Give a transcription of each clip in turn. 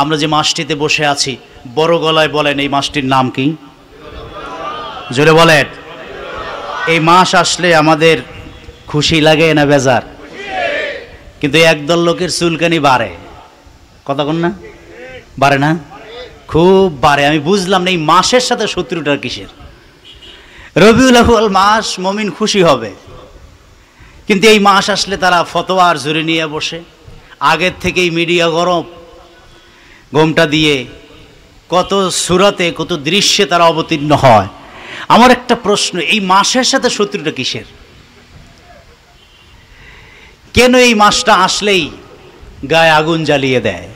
আমরা যে মাসটিতে বসে আছি, বড় গলায় বলেন এই মাসটির নাম কি? জোরে বলেন। এই মাস আসলে আমাদের খুশি লাগে না বেজার? কিন্তু একদল লোকের চুলকানি বাড়ে, কথা কোন না? বাড়ে না? খুব বাড়ে। আমি বুঝলাম না এই মাসের সাথে শত্রুটা কিসের। রবিউল আউয়াল মাস, মুমিন খুশি হবে, কিন্তু এই মাস আসলে তারা ফতোয়ার জোরে নিয়ে বসে। আগের থেকেই মিডিয়া গরম, গোমটা দিয়ে কত সূরাতে কত দৃশ্যে তারা অবতীর্ণ হয়। আমার একটা প্রশ্ন, এই মাসের সাথে শত্রুটা কিসের? কেন এই মাসটা আসলেই গায়ে আগুন জ্বালিয়ে দেয়?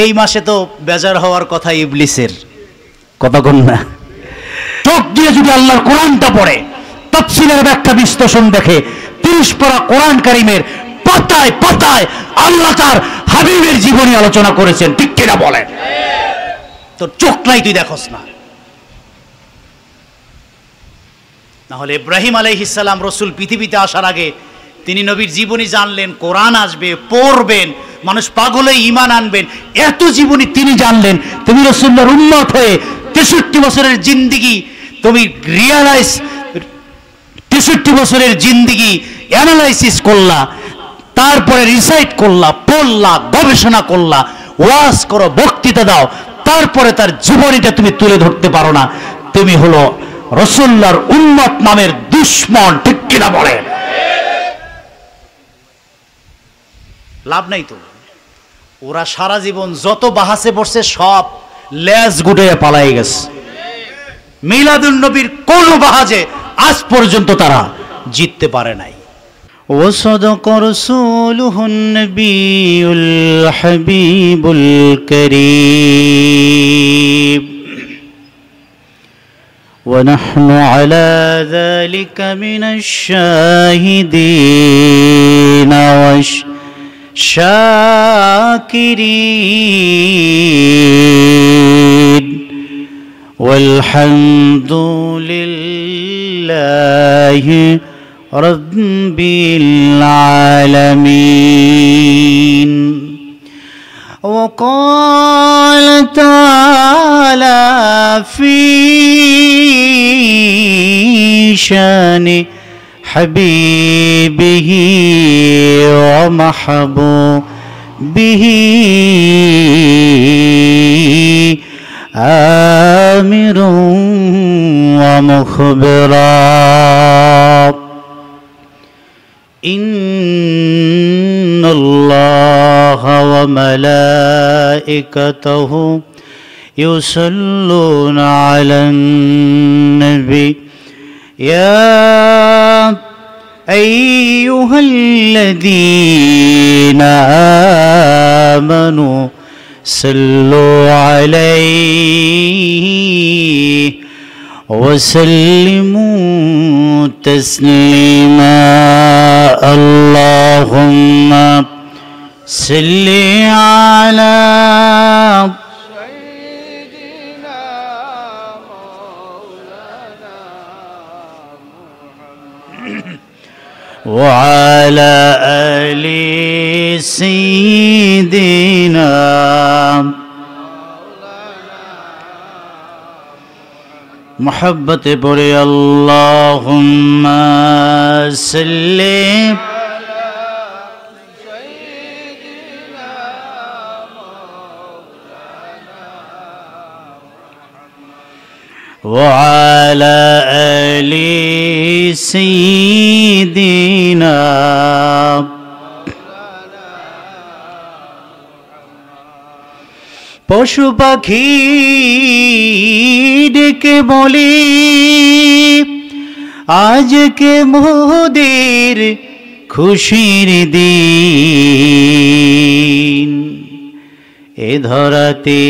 এই মাসে তো বেজার হওয়ার কথা ইবলিসের, কথা কোন না? চোখ দিয়ে যদি আল্লাহর কোরআনটা পড়ে, তাফসীরের ব্যাখ্যা বিশ্লেষণ দেখে, 30 পারা কোরআন কারীমের পাতায় পাতায় আল্লাহ তার হাবিবের জীবনী আলোচনা করেছেন, ঠিক কিনা বলেন? তোর চোখ নাই, তুই দেখোস না। নাহলে ইব্রাহিম আলাইহিস সালাম রাসূল পৃথিবীতে আসার আগে তিনি নবীর জীবনী জানলেন, কোরআন আসবে, পড়বেন, মানুষ পাগল হয়ে ঈমান আনবেন, এত জীবনী তিনি জানলেন। তুমি রাসূলুল্লাহর উম্মত হয়ে 63 বছরের জিন্দেগি তুমি রিয়ালাইজ, 63 বছরের জিন্দেগি অ্যানালাইসিস করলা, তারপরে রিসাইট করলা, পড়লা, গবেষণা করলা, ওয়াজ করো, বক্তৃতা দাও, তারপরে তার জীবনীটা তুমি তুলে ধরতে পারো না, তুমি হলো রাসূলুল্লাহর উম্মত নামের দুশমন, ঠিক কিনা বলে? লাভ নাই তো। ওরা সারা জীবন যত বাহাসে পড়ছে সব লেজ গুটে পালাই গেছে। মিলাদুন নবীর কোন বাহাজে আজ পর্যন্ত তারা জিততে পারে নাই। وصدق رسوله النبي الحبيب الكريم ونحن على ذلك من الشاهدين والشاكرين والحمد لله رب العالمين. وقال تعالى في شان حبيبه ومحبوبه آمر ومخبرا إن الله وملائكته يصلون على النبي يا أيها الذين آمنوا صلوا عليه وسلموا تسليما. اللهم صل على سيدنا مولانا محمد وعلى آل سيدنا محبت پڑے اللہم صلی وعلى آل سيدنا পশু পাখি ডেকে বলি আজকে মোদের খুশির দিন, এ ধরাতে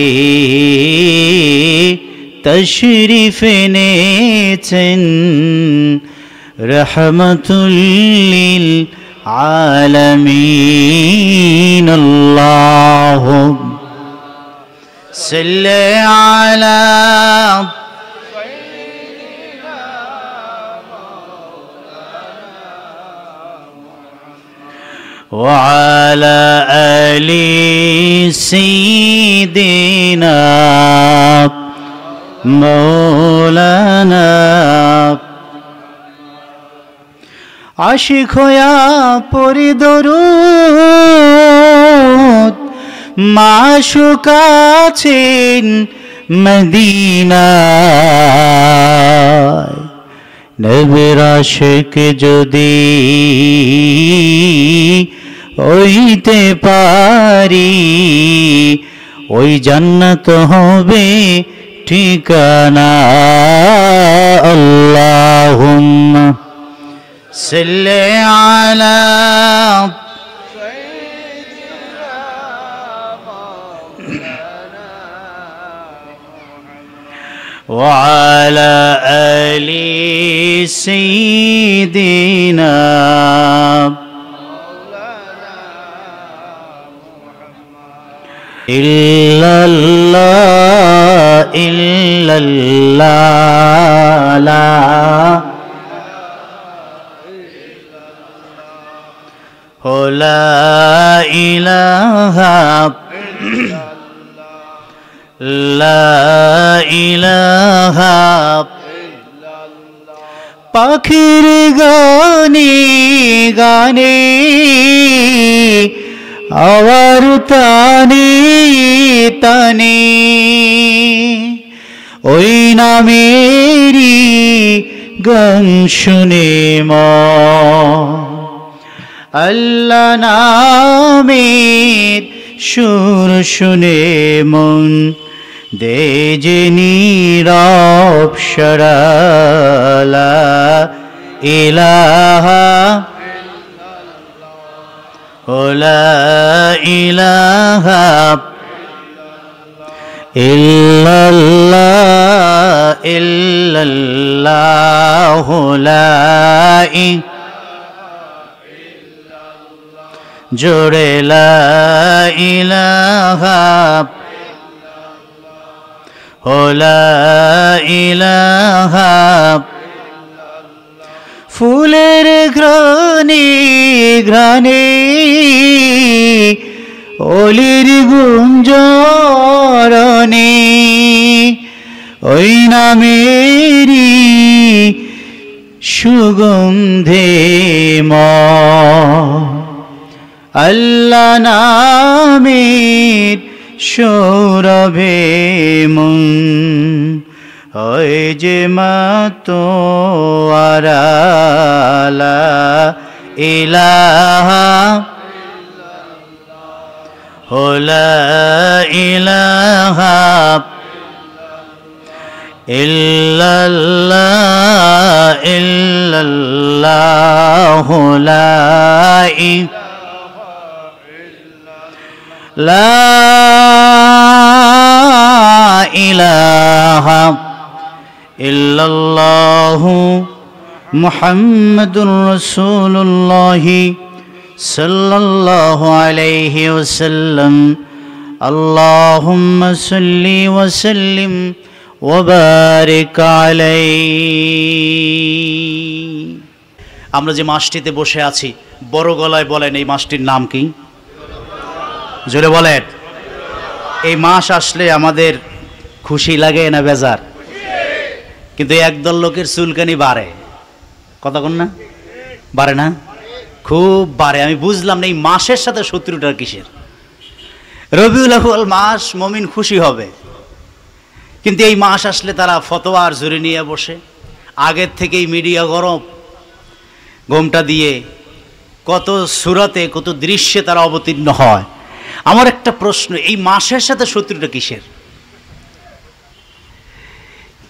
তশরিফ এনেছেন রহমতুল লিল আলামিন। আল্লাহুম্মা সাল্লি আলা সাইয়্যিদিনা মাওলানা وعلى آل سيدنا مولانا আশিক হইয়া পড়ি দরুদ মাশুক আছেন মদিনায় নবীর আশিক যদি হইতে পারি ওই জান্নাত হবে ঠিকানা আল্লাহুম্মা সাল্লি আলা وعلى آل سيدنا إلا الله إلا الله لا إله لا إله পাখির গানে গানে আওয়ার তানে তানে ওই নামেরি গান শুনে আল্লাহ নামের সুর শুনে মন দে যে নীরব সারা ইলাহা লা ইলাহা ইল্লাল্লাহ ইল্লাল্লাহ লা জোরে লা ইলাহা লা ইলাহা ফুলের ঘ্রাণে ঘ্রাণে অলির গুঞ্জরণে ওই নামেরি সুগন্ধে আল্লাহ নামের সৌরভে মন হয় যে মাতো আরালা ইলাহা লা ইলাহা ইল্লাল্লাহ ইল্লাল্লাহ লা ইলাহা ইল্লাল্লাহু মুহাম্মাদুর রাসূলুল্লাহ সাল্লাল্লাহু আলাইহি ওয়াসাল্লাম আল্লাহুম্মা সাল্লি ওয়া সাল্লিম ওয়া বারিক আলাইহি। আমরা যে মাসটিতে বসে আছি বড় গলায় বলেন এই মাসটির নাম কি? জোরে বলেন। এই মাস আসলে আমাদের খুশি লাগে না বেজার? কিন্তু একদল লোকের চুলকানি বাড়ে, কথা কন না? বাড়ে না? খুব বাড়ে। আমি বুঝলাম না এই মাসের সাথে শত্রুটা কিসের। রবিউল আউয়াল মাস, মুমিন খুশি হবে, কিন্তু এই মাস আসলে তারা ফতোয়ার জোরে নিয়ে বসে। আগের থেকেই মিডিয়া গরম, ঘোমটা দিয়ে কত সূরাতে কত দৃশ্যে তারা অবতীর্ণ হয়। আমার একটা প্রশ্ন, এই মাসের সাথে শত্রুটা কিসের?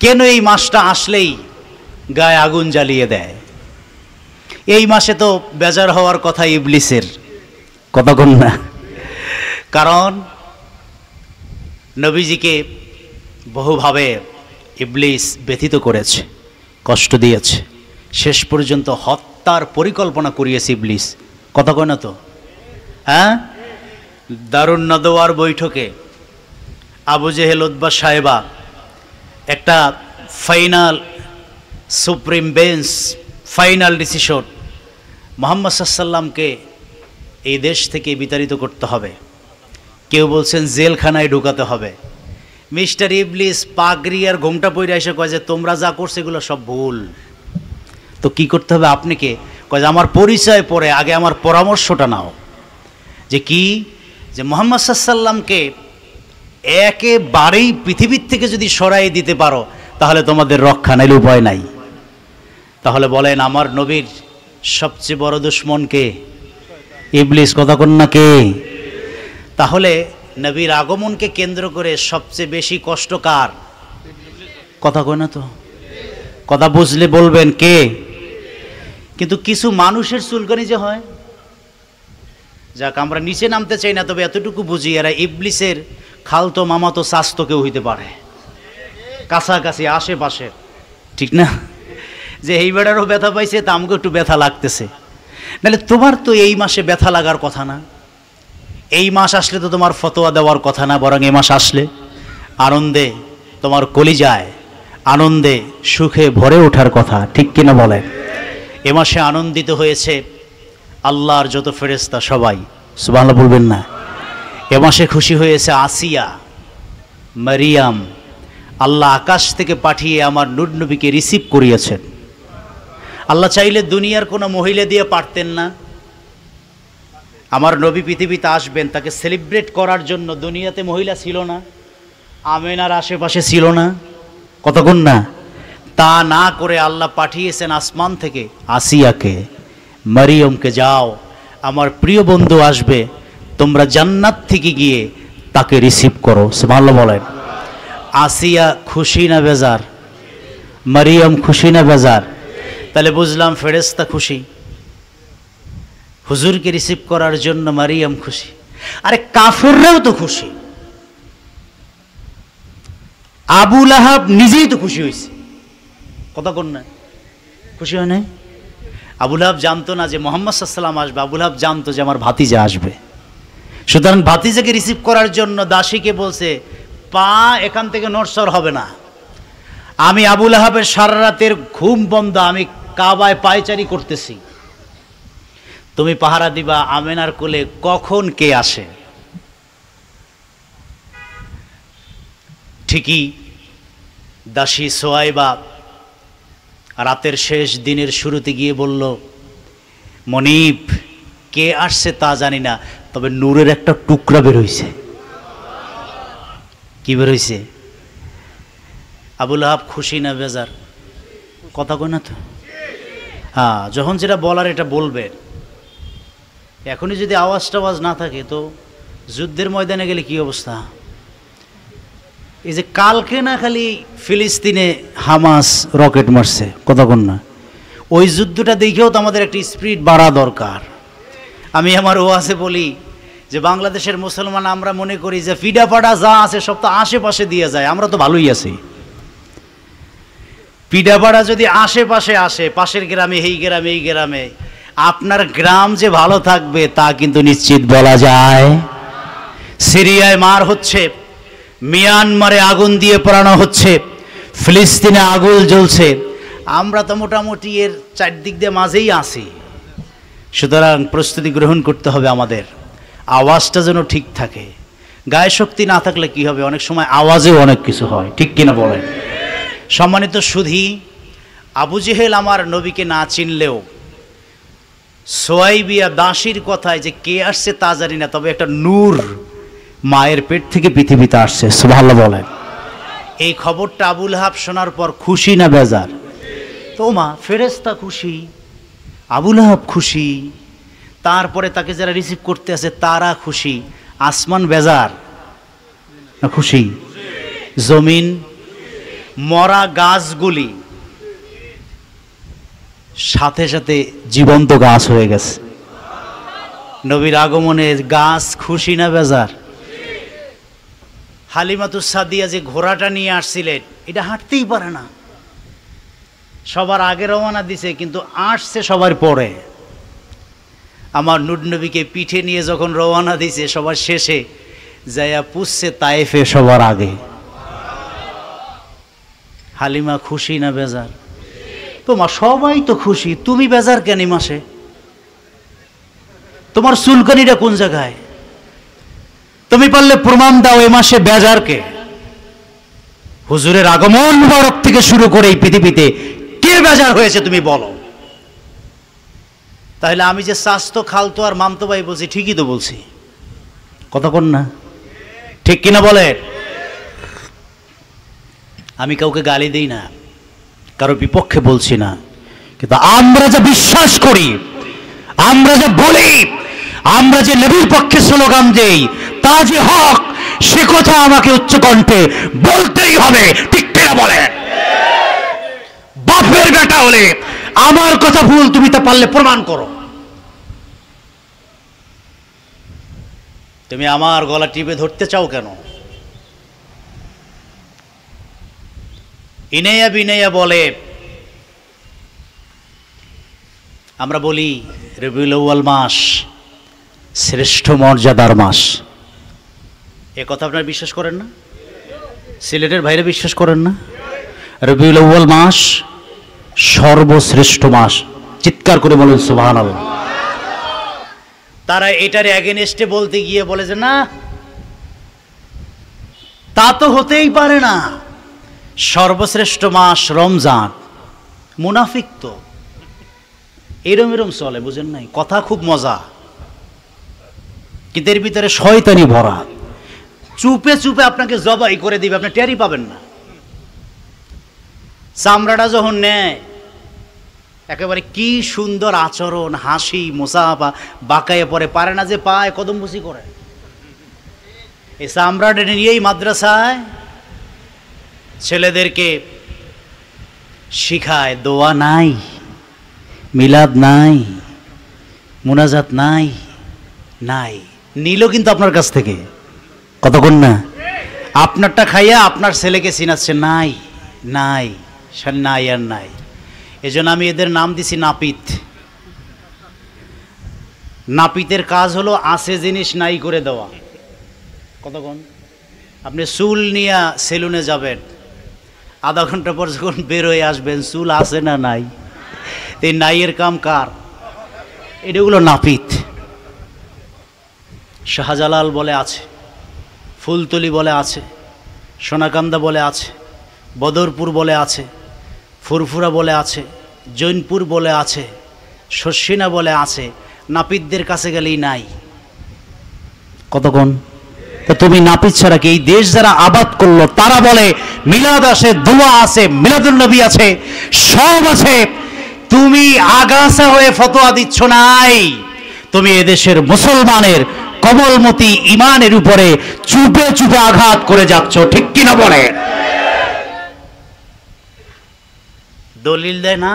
কেন এই মাসটা আসলেই গায়ে আগুন জ্বালিয়ে দেয়? এই মাসে তো বেজার হওয়ার কথা ইবলিসের, কথা কন না? কারণ নবীজিকে বহুভাবে ইবলিস ব্যথিত করেছে, কষ্ট দিয়েছে, শেষ পর্যন্ত হত্যার পরিকল্পনা করিয়েছে ইবলিস, কথা কয় না তো? হ্যাঁ, দারুন নদওয়ার বৈঠকে আবু জেহেল উতবা সাহেবা একটা final supreme bench final decision Muhammad সাল্লাল্লাহু আলাইহি ওয়াসাল্লামকে এই দেশ থেকে বিতাড়িত করতে হবে, কেউ বলছেন জেলখানায় ঢুকাতে হবে। মিস্টার ইবলিস পাগড়ি আর ঘোমটা পরে এসে কয় যে তোমরা যা করছো এগুলো সব ভুল। তো কি করতে হবে আপনাকে? কয় যে আমার পরিচয় পরে আগে আমার পরামর্শটা নাও, যে কি, যে মুহাম্মদ সাল্লাল্লাহকে একেবারেই পৃথিবীর থেকে যদি সরাই দিতে পারো তাহলে তোমাদের রক্ষা, নাইলে উপায় নাই। তাহলে বলেন আমার নবীর সবচেয়ে বড় দুশমন কে? ইবলিস। কথা কোন না কে? তাহলে নবীর আগমনকে কেন্দ্র করে সবচেয়ে বেশি কষ্ট কার? কথা কয় না তো, কথা বুঝলে বলবেন কে? কিন্তু কিছু মানুষের চুলকানি যে হয়, যাক আমরা নিচে নামতে চাই না, তবে এতটুকু বুঝি এরা ইবলিসের খালতো মামাতো চাস্তো কেউ হইতে পারে, কাছাকাছি আশেপাশে, ঠিক না? যে এই বেড়ারও ব্যথা পাইছে তা আমাকে একটু ব্যথা লাগতেছে, নাহলে তোমার তো এই মাসে ব্যথা লাগার কথা না, এই মাস আসলে তো তোমার ফতোয়া দেওয়ার কথা না, বরং এই মাস আসলে আনন্দে তোমার কলিজায় আনন্দে সুখে ভরে ওঠার কথা, ঠিক কিনা বলেন? এ মাসে আনন্দিত হয়েছে আল্লাহর যত ফেরেশতা সবাই, সুবহানাল্লাহ বলবেন না? এ মাসে খুশি হয়েছে আসিয়া, মারিয়াম। আল্লাহ আকাশ থেকে পাঠিয়ে আমার নূর নবীকে রিসিভ করিয়েছেন। আল্লাহ চাইলে দুনিয়ার কোনো মহিলা দিয়ে পারতেন না। আমার নবী পৃথিবীতে আসবেন, তাকে সেলিব্রেট করার জন্য দুনিয়াতে মহিলা ছিল না, আমেনার আশেপাশে ছিল না, কতক্ষণ না, তা না করে আল্লাহ পাঠিয়েছেন আসমান থেকে আসিয়াকে, মারিয়মকে, যাও আমার প্রিয় বন্ধু আসবে, তোমরা জান্নাত থেকে গিয়ে তাকে রিসিভ করো। সুবহানাল্লাহ বলেন। আসিয়া খুশি না বেজার? মারিয়ম খুশি না বেজার? তাহলে বুঝলাম ফেরেশতা খুশি, হুজুরকে রিসিভ করার জন্য মারিয়াম খুশি। আরে কাফেররাও তো খুশি, আবু লাহাব নিজেই তো খুশি হয়েছে, কথা কোন না? খুশি হয় নাই? আবু লাহাব জানতো না যে মুহাম্মদ সাল্লাল্লাহু আলাইহি ওয়াসাল্লাম আসবে, আবু লাহাব জানতো যে আমার ভাতিজা আসবে। সুতরাং ভাতিজাকে রিসিভ করার জন্য দাসীকে বলছে পা এখান থেকে নড়চড় হবে না, আমি আবু লাহাবের সারা রাতের ঘুম বন্ধ, আমি কাবায় পায়চারি করতেছি, তুমি পাহারা দিবা আমেনার কোলে কখন কে আসে। ঠিকই দাসী সোয়াইবা রাতের শেষ দিনের শুরুতে গিয়ে বলল, মনিব কে আসছে তা জানি না, তবে নূরের একটা টুকরা বেরোইছে। কি বেরোইছে? আবু লাহাব খুশি না বেজার? কথা কই না তো? হ্যাঁ, যখন যেটা বলার এটা বলবে। এখনই যদি আওয়াজ টাওয়াজ না থাকে তো যুদ্ধের ময়দানে গেলে কি অবস্থা? এই যে কালকে না খালি ফিলিস্তিনে হামাস রকেট মারছে, কথা কোন না, ওই যুদ্ধটা দেখেও তো আমাদের একটা স্পিরিট বাড়া দরকার। আমি আমার ওয়াজে বলি যে বাংলাদেশের মুসলমান আমরা মনে করি যে পিডাপাড়া যা আছে সব তো আশেপাশে দিয়ে যায়, আমরা তো ভালোই আছি। পিডাপাড়া যদি আশেপাশে আসে, পাশের গ্রামে, এই গ্রামে, এই গ্রামে, আপনার গ্রাম যে ভালো থাকবে তা কিন্তু নিশ্চিত বলা যায়। সিরিয়ায় মার হচ্ছে, মিয়ানমারে আগুন দিয়ে পোড়ানো হচ্ছে, ফিলিস্তিনে আগুন জ্বলছে, আমরা তো মোটামুটি এর চারদিক দিয়ে মাঝেই আছি। সুতরাং প্রস্তুতি গ্রহণ করতে হবে আমাদের, আওয়াজটা যেন ঠিক থাকে। গায়ে শক্তি না থাকলে কি হবে? অনেক সময় আওয়াজেও অনেক কিছু হয়, ঠিক কিনা বলেন? সম্মানিত সুধী, আবু জেহেল আমার নবীকে না চিনলেও সোয়াইবিয়া দাসীর কথায় যে কে আসছে তা জানি না, তবে একটা নূর মায়ের পেট থেকে পৃথিবীতে আসছে, সুবহানাল্লাহ বলেন। এই খবরটা আবু লাহাব শোনার পর খুশি না বেজার? তো মা ফেরেশতা খুশি, আবু লাহাব খুশি, তারপরে তাকে যারা রিসিভ করতে আসে তারা খুশি, আসমান বেজার না খুশি? জমিন, মরা গাছগুলি সাথে সাথে জীবন্ত গাছ হয়ে গেছে। নবীর আগমনে গাছ খুশি না বেজার? হালিমাতুস সাদিয়া যে ঘোড়াটা নিয়ে আসছিলেন, এটা হাঁটতেই পারে না, সবার আগে রওনা দিছে কিন্তু আসছে সবার পরে। আমার নূর নবীকে পিঠে নিয়ে যখন রওনা দিছে সবার শেষে যাইয়া পুষছে তায়েফে সবার আগে। হালিমা খুশি না বেজার? তোমার সবাই তো খুশি, তুমি বেজার কেন? মাসে তোমার চুলকানিটা কোন জায়গায়? তুমি পারলে প্রমাণ দাও এ মাসে বেজারকে। হুজুরের আগমন মুবারক থেকে শুরু করে এই পৃথিবীতে কে বেজার হয়েছে তুমি বলো। তাহলে আমি যে চাস্তো খালতো আর মামতো ভাই বলছি, ঠিকই তো বলছি, কথা কোন না? ঠিক কিনা বলে? আমি কাউকে গালি দিই না, কারো বিপক্ষে বলছি না, কিন্তু আমরা যা বিশ্বাস করি, আমরা যা বলি, আমরা যে নবীর পক্ষে স্লোগান দেই, তা যে হক, সে কথা আমাকে উচ্চকণ্ঠে বলতেই হবে। ঠিক কিনা বলে? বাপের বেটা হলে আমার কথা ভুল, তুমি তা পারলে প্রমাণ করো। তুমি আমার গলা টিপে ধরতে চাও কেন? ইনাইয়া বিনাইয়া বলে, আমরা বলি রবিউল আউয়াল মাস শ্রেষ্ঠ মর্যাদার মাস। এ কথা আপনারা বিশ্বাস করেন না? সিলেটের ভাইরা বিশ্বাস করেন না? রবিউল আউয়াল মাস সর্বশ্রেষ্ঠ মাস। চিৎকার করে বলুন সুবহানাল্লাহ। তারা এটার এগেনস্টে বলতে গিয়ে বলে যে না, তা তো হতেই পারে না, সর্বশ্রেষ্ঠ মাস রমজান। মুনাফিক তো এরম এরম চলে, বুঝেন নাই? কথা খুব মজা, কিন্তু এর ভিতরে শয়তানি ভরা। চুপে চুপে আপনাকে জবাই করে দিবে, আপনি টেরই পাবেন না। চামড়াটা যখন নেয়, একেবারে কি সুন্দর আচরণ, হাসি, মোসাফা, বাঁকায়ে পরে পারে না যে পায়, কদমবুসি করে। এই চামড়াটা নিয়েই মাদ্রাসায় ছেলেদেরকে শিখায় দোয়া নাই, মিলাদ নাই, মুনাজাত নাই। নাই নিল কিন্তু আপনার কাছ থেকে, কতক্ষণ না? আপনারটা খাইয়া আপনার ছেলেকে চিনাচ্ছে নাই, নাই, নাই আর নাই। এজন্য আমি এদের নাম দিছি নাপিত। নাপিতের কাজ হলো আছে জিনিস নাই করে দেওয়া। কতক্ষণ? আপনি চুল নিয়ে সেলুনে যাবেন, আধা ঘন্টা পর যখন বের হয়ে আসবেন, চুল আছে না নাই? এই নাইয়ের কাম কার? এগুলো নাপিত। শাহজালাল বলে আছে, ফুলতলি বলে আছে, সোনাকান্দা বলে আছে, বদরপুর বলে আছে, ফুরফুরা বলে আছে, জৈনপুর বলে আছে, শস্যিনা বলে আছে। নাপিতদের কাছে গেলেই নাই। কতক্ষণ? তো তুমি নাপিত ছাড়া কি? এই দেশ যারা আবাদ করলো তারা বলে মিলাদ আছে, দোয়া আছে, মিলাদুন নবী আছে, সব আছে। তুমি আগাছা হয়ে ফতোয়া দিচ্ছ নাই, তুমি এদেশের মুসলমানের কমলমতি ইমানের উপরে চুপে চুপে আঘাত করে যাচ্ছ। ঠিক কিনা বলে? দলিল দেয় না,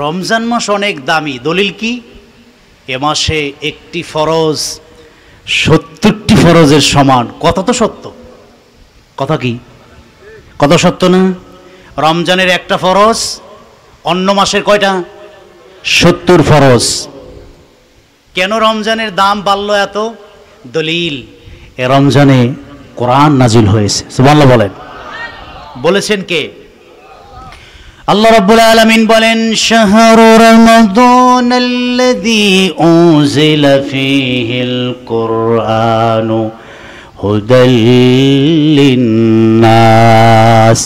রমজান মাস অনেক দামি। দলিল কি? এ মাসে একটি ফরজ 70টি ফরজের সমান। কথা তো সত্য, কথা কি? কত সত্য না? রমজানের একটা ফরজ অন্য মাসের কয়টা? 70 ফরজ। কেন রমজানের দাম বাড়লো এত? দলিল, এ রমজানে কোরআন নাজিল হয়েছে। সুবহানাল্লাহ বলেন। বলেছেন কে? আল্লাহ রাব্বুল আলামিন বলেন, শাহরু রমাদানাল্লাযী উনজিলা ফীহিল কুরআনু হুদাল লিন্নাস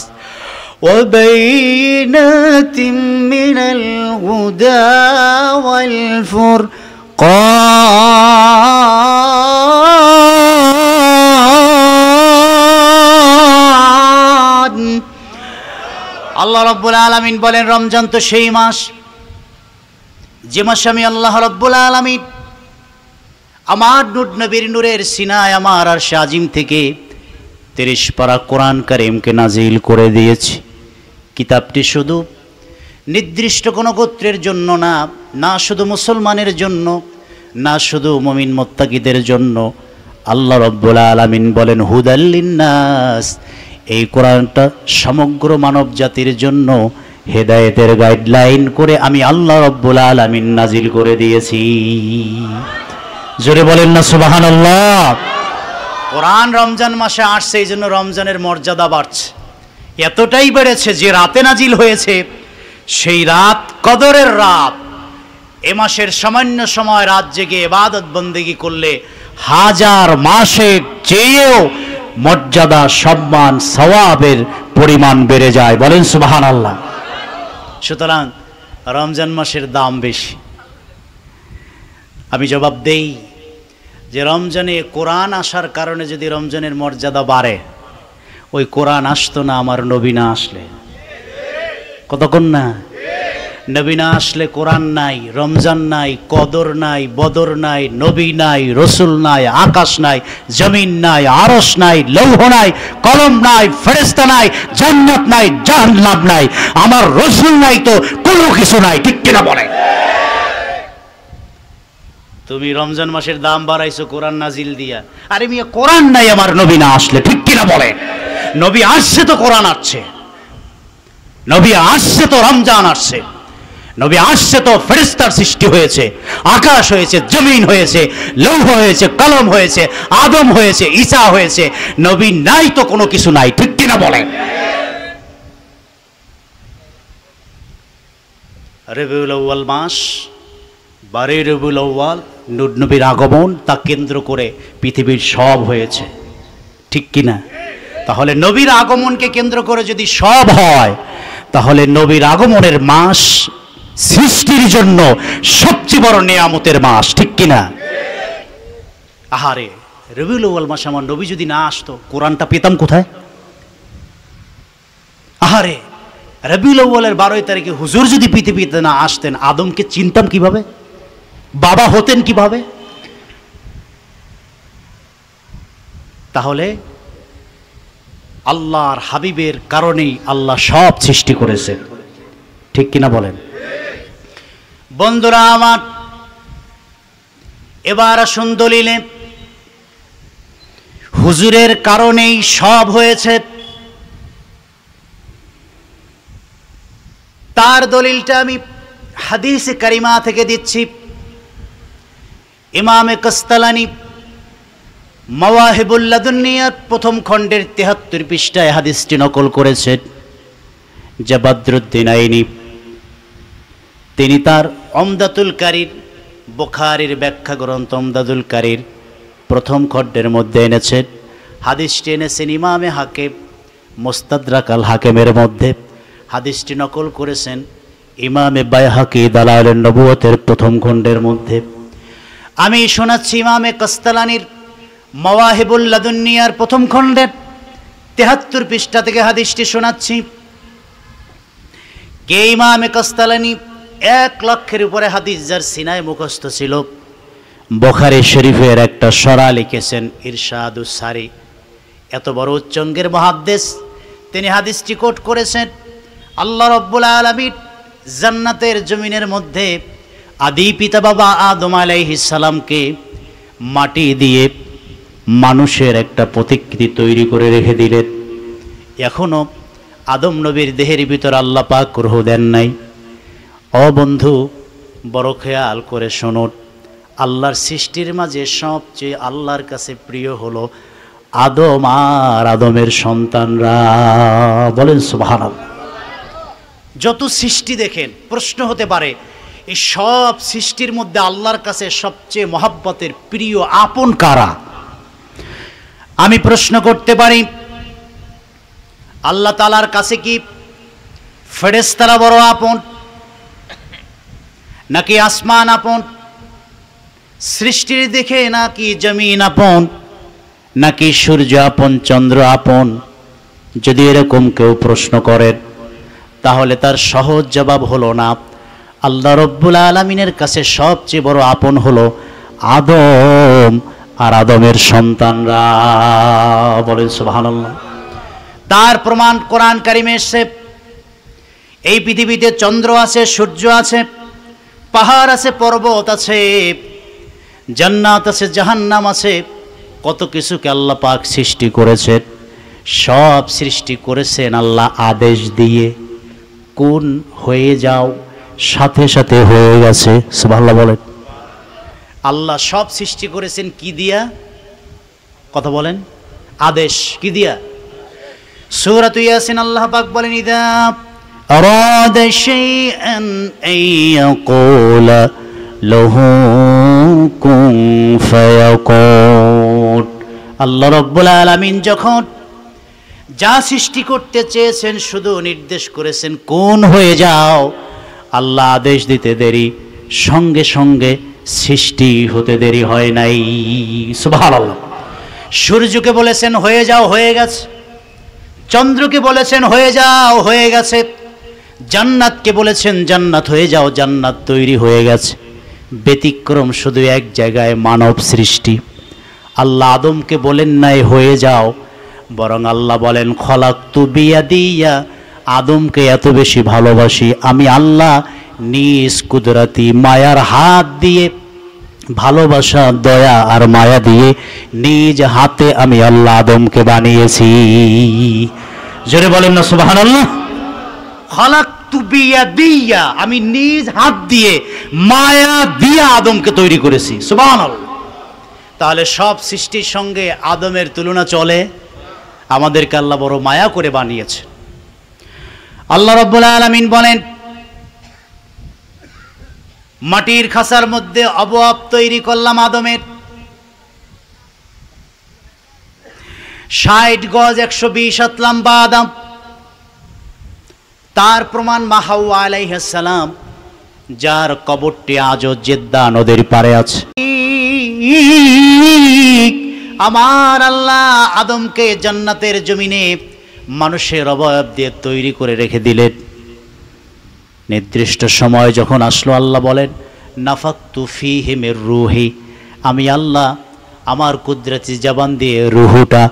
ওয়া বাইনাতিন মিনাল হুদা ওয়াল ফুরকান। আল্লাহ রাব্বুল আলামিন বলেন, রমজান তো সেই মাস যে মাসে আমি আল্লাহ রাব্বুল আলামিন আমার নূর নবীর নূরের সিনায় আমার আরশে আজিম থেকে 30 পারা কোরআন কারীমকে নাজিল করে দিয়েছি। কিতাবটি শুধু নির্দিষ্ট কোনো গোত্রের জন্য না, না শুধু মুসলমানের জন্য, না শুধু মুমিন মুত্তাকিদের জন্য। আল্লাহ রাব্বুল আলামিন বলেন হুদাল লিন্নাস, এই কোরআনটা সমগ্র মানব জাতির জন্য হেদায়েতের গাইডলাইন করে আমি আল্লাহ রাব্বুল আলামিন নাজিল করে দিয়েছি। জোরে বলেন না সুবহানাল্লাহ। কোরআন রমজান মাসে আসছে, এই জন্য রমজানের মর্যাদা বাড়ছে। এতটাই বেড়েছে যে রাতে নাজিল হয়েছে, সেই রাত কদরের রাত। এ মাসের সামান্য সময় রাত জেগে ইবাদত বন্দেগী করলে হাজার মাসের চেয়েও মর্যাদা, সম্মান, সওয়াবের পরিমাণ বেড়ে যায়। বলেন সুবহানাল্লাহ। সুতরাং রমজান মাসের দাম বেশি। আমি জবাব দেই যে রমজানে কোরআন আসার কারণে যদি রমজানের মর্যাদা বাড়ে, ওই কোরআন আসতো না আমার নবী না আসলে। কতক্ষণ না? নবী না আসলে কোরআন নাই, রমজান নাই, কদর নাই, বদর নাই, নবী নাই, রসুল নাই, আকাশ নাই, জমিন নাই, আরশ নাই, লৌহ নাই, কলম নাই, ফেরেশতা নাই, জান্নাত নাই, জাহান্নাম নাই, আমার রসুল নাই তো কোনো কিছু নাই। ঠিক কিনা বলে? তুমি রমজান মাসের দাম বাড়াইছো কোরআন নাজিল দিয়া। আরে মিয়া কোরআন নাই আমার নবী না আসলে। ঠিক কিনা বলে? নবী আসছে তো কোরআন আসছে, নবী আসছে তো রমজান আসছে, নবী আসছে তো ফেরেশতার সৃষ্টি হয়েছে, আকাশ হয়েছে, জমিন হয়েছে, লৌহ হয়েছে, কলম হয়েছে, আদম হয়েছে, ঈসা হয়েছে। নবী নাই তো কোনো কিছু নাই। ঠিক কিনা বলে? রবিউল আউয়াল মাস, 12 রবিউল আউয়াল, নবীর আগমন, তা কেন্দ্র করে পৃথিবীর সব হয়েছে। ঠিক কিনা? তাহলে নবীর আগমনকে কেন্দ্র করে যদি সব হয়, তাহলে নবীর আগমনের মাস সৃষ্টির জন্য সবচেয়ে বড় নিয়ামতের মাস। ঠিক কিনা? আহারে, রবিউল আউয়াল মাসে আমার নবী যদি না আসতো, কোরআনটা পেতাম কোথায়? আহারে, রবিউল আউয়ালের 12 তারিখে হুজুর যদি পৃথিবীতে না আসতেন, আদমকে চিনতাম কিভাবে? বাবা হতেন কিভাবে? তাহলে আল্লাহর হাবিবের কারণেই আল্লাহ সব সৃষ্টি করেছেন। ঠিক কিনা বলেন? বন্ধুরা আমার, এবার আসুন দলিলে। হুজুরের কারণেই সব হয়েছে, তার দলিলটা আমি হাদিস কারিমা থেকে দিচ্ছি। ইমামে কাস্তালানি মাওয়াহিবুল লাদুন্নিয়ার প্রথম খণ্ডের 73 পৃষ্ঠায় হাদিসটি নকল করেছেন। যা বদরুদ্দিন আইনি তিনি তার উমদাতুল কারীর, বুখারীর ব্যাখ্যা গ্রন্থ উমদাতুল কারীর প্রথম খণ্ডের মধ্যে এনেছেন। হাদিসটি এনেছেন ইমামে হাকিম মুস্তাদরাক আল হাকিমের মধ্যে। হাদিসটি নকল করেছেন ইমামে বাইহাকি দালাইলুন নবুওয়াতের প্রথম খণ্ডের মধ্যে। আমি শোনাচ্ছি ইমামে কাস্তালানির মাওয়াহিবুল লাদুন্নিয়ার প্রথম খণ্ডের 73 পৃষ্ঠা থেকে হাদিসটি শোনাচ্ছি। কে ইমামে কাস্তালানি? 1 লক্ষের উপরে হাদিস যার সিনায় মুখস্থ ছিল। বুখারী শরীফের একটা সরা লিখেছেন ইরশাদুস সারি। এত বড় উচ্চঙ্গের মুহাদ্দিস, তিনি হাদিসটি কোট করেছেন। আল্লাহ রাব্বুল আলামিন জান্নাতের জমিনের মধ্যে আদি পিতা বাবা আদম আলাইহিস সালামকে মাটি দিয়ে মানুষের একটা প্রতিকৃতি তৈরি করে রেখে দিলেন। এখনো আদম নবীর দেহের ভিতর আল্লাহ পাক রূহ দেন নাই। ও বন্ধু, বড় খেয়াল করে শুনুন, আল্লাহর সৃষ্টির মাঝে সবচেয়ে আল্লাহর কাছে প্রিয় হলো আদম আর আদমের সন্তানরা। বলেন সুবহানাল্লাহ। যত সৃষ্টি দেখেন, প্রশ্ন হতে পারে এই সব সৃষ্টির মধ্যে আল্লাহর কাছে সবচেয়ে মহব্বতের প্রিয় আপন কারা? আমি প্রশ্ন করতে পারি, আল্লাহ তাআলার কাছে কি ফেরেশতারা বড় আপন, নাকি আসমান আপন? সৃষ্টির দেখে নাকি জমিন আপন, নাকি সূর্য আপন, চন্দ্র আপন? যদি এরকম কেউ প্রশ্ন করেন, তাহলে তার সহজ জবাব হলো না। আল্লাহ রব্বুল আলামিনের কাছে সবচেয়ে বড় আপন হলো আদম আর আদমের সন্তানরা। বলেন সুবহানাল্লাহ। তার প্রমাণ কোরআন কারিমে এসেছে। এই পৃথিবীতে চন্দ্র আছে, সূর্য আছে, পাহাড় আছে, পর্বত আছে, জান্নাত আছে, জাহান্নাম আছে, কত কিছুকে আল্লাহ পাক সৃষ্টি করেছেন। সব সৃষ্টি করেছেন আল্লাহ আদেশ দিয়ে, কোন হয়ে যাও, সাথে সাথে হয়ে গেছে। সুবহানাল্লাহ বলেন। আল্লাহ সব সৃষ্টি করেছেন কি দিয়া? কথা বলেন। আদেশ কি দিয়া? সূরাত ইয়াসিন আল্লাহ পাক বলেন, ইদা আরাদা শাইআন আন ইয়াকুলা লাহু কুন ফায়াকুন। আল্লাহ রাব্বুল আলামিন যখন যা সৃষ্টি করতে চেয়েছেন শুধু নির্দেশ করেছেন কোন হয়ে যাও, আল্লাহ আদেশ দিতে দেরি, সঙ্গে সঙ্গে সৃষ্টি হতে দেরি হয় নাই। সুবহানাল্লাহ। সূর্যকে বলেছেন হয়ে যাও, হয়ে গেছে। চন্দ্রকে বলেছেন হয়ে যাও, হয়ে গেছে। জান্নাতকে বলেছেন জান্নাত হয়ে যাও, জান্নাত তৈরি হয়ে গেছে। ব্যতিক্রম শুধু এক জায়গায়, মানব সৃষ্টি। আল্লাহ আদমকে বলেন নাই হয়ে যাও, বরং আল্লাহ বলেন খলাকতু বিয়াদিয়া, আদমকে এত বেশি ভালোবাসি আমি আল্লাহ নিজ কুদরতি মায়ার হাত দিয়ে, ভালোবাসা দয়া আর মায়া দিয়ে নিজ হাতে আমি আল্লাহ আদমকে বানিয়েছি। জোরে বলেন না সুবহানাল্লাহ। খলাকতু বিয়াদিয়া, আমি নিজ হাত দিয়ে মায়া দিয়ে আদমকে তৈরি করেছি। সুবহানাল্লাহ। তাহলে সব সৃষ্টির সঙ্গে আদমের তুলনা চলে? আমাদেরকে আল্লাহ বড় মায়া করে বানিয়েছে। আল্লাহ রাব্বুল আলামিন বলেন মাটির খাসার মধ্যে অবয়ব তৈরি করলাম আদমের, 60 গজ 120 হাত লম্বা আদম। তার প্রমাণ মা হাওয়া আলাইহিস সালাম, যার কবরটি আজও জেদ্দা নদীর পাড়ে আছে। আমার আল্লাহ আদমকে জান্নাতের জমিনে মানুষের অবয়ব দিয়ে তৈরি করে রেখে দিলেন। নির্দিষ্ট সময় যখন আসলো আল্লাহ বলেন নাফাকতু ফীহি মির রূহি, আমি আল্লাহ আমার কুদরতি জবান দিয়ে রূহটা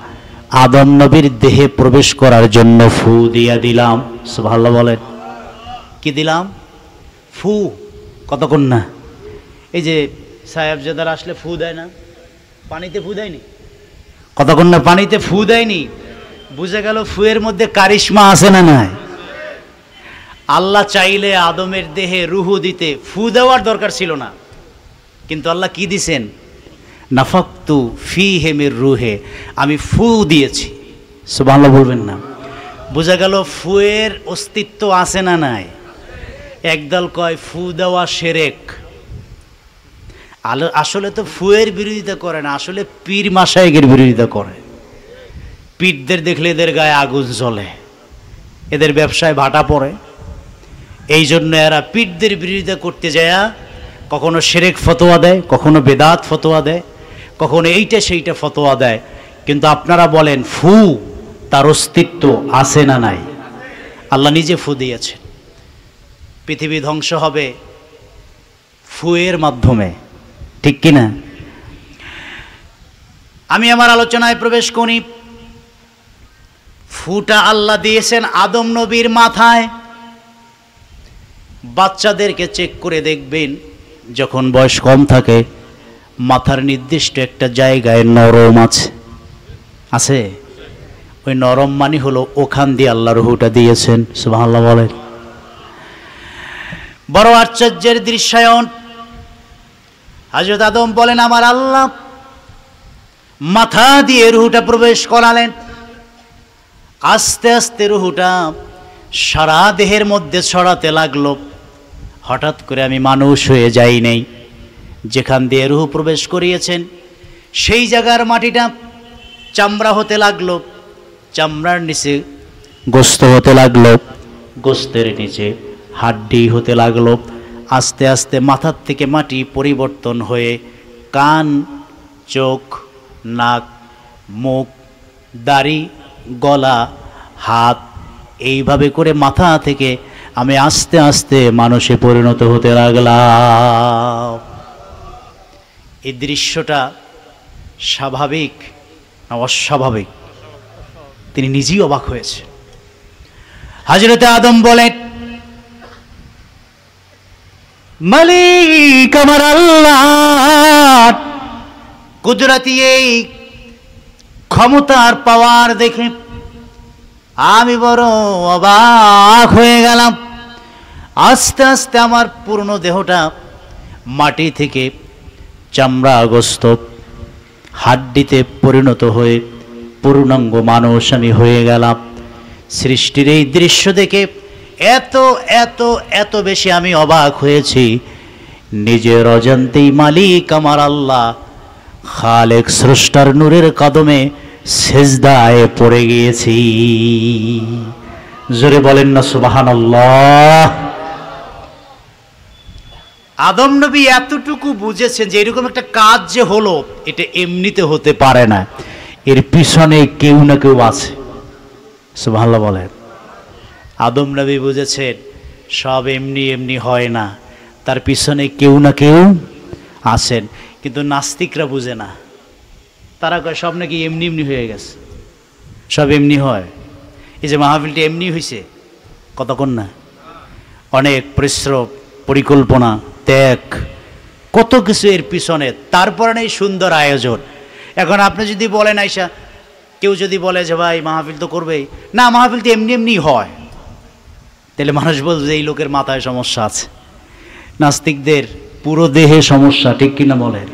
আদম নবীর দেহে প্রবেশ করার জন্য ফু দিয়া দিলাম। সুবহানাল্লাহ বলেন। কি দিলাম? ফু। কতক্ষণ না, এই যে সাহেবজাদার আসলে ফু দেয় না, পানিতে ফু দেয়নি, কতক্ষণ না পানিতে ফু দেয়নি, বুঝে গেল ফুয়ের মধ্যে কারিশমা আছে না নাই। আল্লাহ চাইলে আদমের দেহে রুহু দিতে ফু দেওয়ার দরকার ছিল না, কিন্তু আল্লাহ কি দিছেন? নাফাকতু ফীহি মির রূহি, আমি ফু দিয়েছি। সুবহানাল্লাহ বলবেন না। বুঝা গেল ফুয়ের অস্তিত্ব আছে না নাই। একদল কয় ফু দেওয়া শিরক, আসলে তো ফুয়ের বিরোধিতা করে না, আসলে পীর মাশায়েখের বিরোধিতা করে। পীরদের দেখলে এদের গায়ে আগুন জ্বলে, এদের ব্যবসায় ভাটা পড়ে। এই জন্য এরা পীরদের বিরোধিতা করতে যায়, কখনো শিরক ফতোয়া দেয়, কখনো বেদাত ফতোয়া দেয়, কখনো এইটা সেইটা ফতোয়া দেয়। কিন্তু আপনারা বলেন ফু তার অস্তিত্ব আছে না নাই? আল্লাহ নিজে ফু দিয়েছে। পৃথিবী ধ্বংস হবে ফুয়ের মাধ্যমে, ঠিক কিনা? আমি আমার আলোচনায় প্রবেশ করি। ফুটা আল্লাহ দিয়েছেন আদম নবীর মাথায়। বাচ্চাদেরকে চেক করে দেখবেন, যখন বয়স কম থাকে মাথার নির্দিষ্ট একটা জায়গায় নরম আছে। ওই নরম মানে হলো ওখান দিয়ে আল্লাহ রুহুটা দিয়েছেন। সুবহানাল্লাহ বলেন। বড় আশ্চর্যের দৃশ্যায়ন। হযরত আদম বলেন আমার আল্লাহ মাথা দিয়ে রুহুটা প্রবেশ করালেন। আস্তে আস্তে রুহুটা সারা দেহের মধ্যে ছড়াতে লাগলো। হঠাৎ করে আমি মানুষ হয়ে যাই নাই। যেখান দিয়ে রুহু প্রবেশ করিয়েছেন সেই জায়গার মাটিটা চামড়া হতে লাগলো, চামড়ার নিচে গোস্ত হতে লাগলো, গোস্তের নিচে হাড্ডি হতে লাগলো। আস্তে আস্তে মাথার থেকে মাটি পরিবর্তন হয়ে কান, চোখ, নাক, মুখ, দাড়ি, গলা, হাত, এইভাবে করে মাথা থেকে আমি আস্তে আস্তে মানুষে পরিণত হতে লাগলাম। এই দৃশ্যটা স্বাভাবিক না অস্বাভাবিক? তিনি নিজেই অবাক হয়েছে। হযরত আদম বলেন মালিক আমার আল্লাহ, কুদরতি এই ক্ষমতার পাওয়ার দেখে আমি বড় অবাক হয়ে গেলাম। আস্তে আস্তে আমার পূর্ণ দেহটা মাটি থেকে চামড়া, গোস্ত, হাড্ডিতে পরিণত হয়ে পূর্ণাঙ্গ মানুষ আমি হয়ে গেলাম। সৃষ্টির এই দৃশ্য দেখে এত এত এত বেশি আমি অবাক হয়েছি। নিজের অজান্তেই মালিক আমার আল্লাহ খালেক স্রষ্টার নূরের কদমে সেজদায় পড়ে গিয়েছি। জোরে বলেন না সুবহানাল্লাহ। আদম নবী এতটুকু বুঝেছেন যে এরকম একটা কাজ যে হলো এটা এমনিতে হতে পারে না, এর পিছনে কেউ না কেউ আছে। সুবহানাল্লাহ বলেন। আদম নবী বুঝেছেন সব এমনি এমনি হয় না, তার পিছনে কেউ না কেউ আছেন। কিন্তু নাস্তিকরা বুঝে না, তারা কয় সব নাকি এমনি এমনি হয়ে গেছে, সব এমনি হয়। এই যে মাহফিলটি এমনি হয়েছে কতক্ষণ না, অনেক পরিশ্রম, পরিকল্পনা, ত্যাগ, কত কিছু এর পিছনে, তারপরে নেই সুন্দর আয়োজন। এখন আপনি যদি বলেন আইসা, কেউ যদি বলে যে ভাই মাহফিল তো করবেই না, মাহফিল তো এমনি এমনি হয়, তাহলে মানুষ বলবে যে এই লোকের মাথায় সমস্যা আছে। নাস্তিকদের পুরো দেহে সমস্যা, ঠিক কিনা বলেন?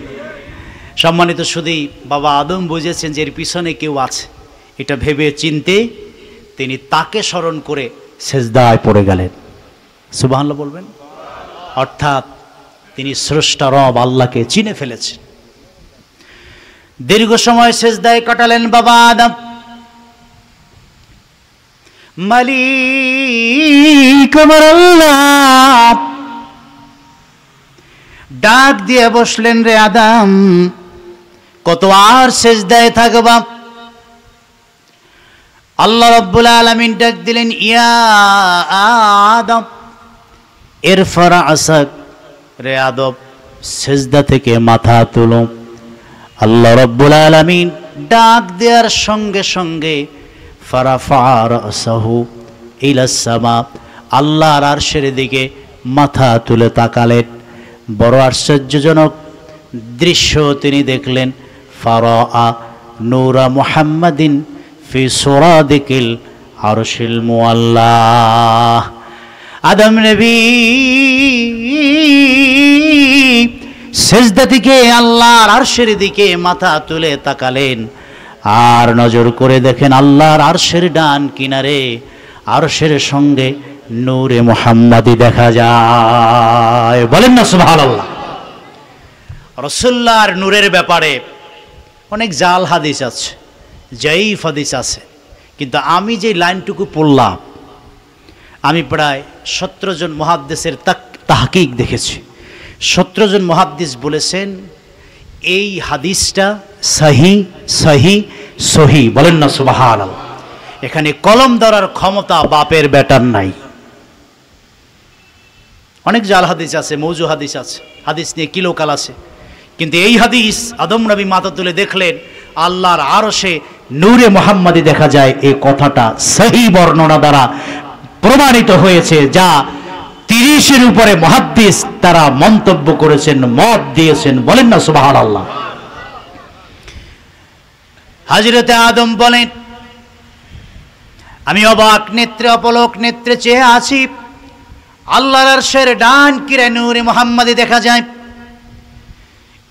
সম্মানিত শুধু বাবা আদম বুঝেছেন যে এর পিছনে কেউ আছে, এটা ভেবে চিনতে তিনি তাকে স্মরণ করে সেজদায় পড়ে গেলেন। সুবহানাল্লাহ বলবেন। অর্থাৎ তিনি স্রষ্টা রব আল্লাহকে চিনে ফেলেছেন। দীর্ঘ সময় সেজদায় কাটালেন বাবা আদম। মালিক আমার আল্লাহ ডাক দিয়ে বসলেন, রে আদম কত আর সেজদায় থাকবা? আল্লাহ রাব্বুল আলামিন ডাক দিলেন, ইয়া আদম ইরফা রাসাক, রে আদম সেজদা থেকে মাথা তুলো। আল্লাহ রাব্বুল আলামিন ডাক দেওয়ার সঙ্গে সঙ্গে ফারাফা রাসাহু ইলাস সামা, আল্লাহর আরশের দিকে মাথা তুলে তাকালেন। বড় আশ্চর্যজনক দৃশ্য তিনি দেখলেন। ফারাআ নূরা মুহাম্মাদিন ফি সুরাদিকিল আরশিল মুআল্লাহ। আদম নবী সেজদা থেকে আল্লাহর আরশের দিকে মাথা তুলে তাকালেন, আর নজর করে দেখেন আল্লাহর আরশের ডান কিনারে আরশের সঙ্গে নূরে মুহাম্মাদি দেখা যায়। বলেন না সুবহানাল্লাহ। রাসূলুল্লাহর নূরের ব্যাপারে অনেক জাল হাদিস আছে, জাইফ হাদিস আছে, কিন্তু আমি যে লাইনটুকু পড়লাম, আমি প্রায় 17 জন মুহাদ্দিসের তাহকিক দেখেছি। 17 জন মুহাদ্দিস বলেছেন এই হাদিসটা সহি সহি সহি। বলেন না সুবহানাল্লাহ। এখানে কলম ধরার ক্ষমতা বাপের বেটার নাই। অনেক জাল হাদিস আছে, মৌজু হাদিস আছে, হাদিস নিয়ে কিলোকাল আছে, কিন্তু এই হাদিস আদম নবী মাথা তুলে দেখলেন আল্লাহর আরশে নূরে মুহাম্মাদি দেখা যায়, এই কথাটা সহি বর্ণনা দ্বারা প্রমাণিত হয়েছে, যা 30-এর উপরে মুহাদ্দিস তারা মন্তব্য করেছেন, মত দিয়েছেন। বলেন না সুবহানাল্লাহ। হযরতে আদম বলেন, আমি অবাক নেত্রে, অপলক নেত্রে চেয়ে আছি, আল্লাহর আরশের ডান কিনারে নূরে মুহাম্মাদি দেখা যায়।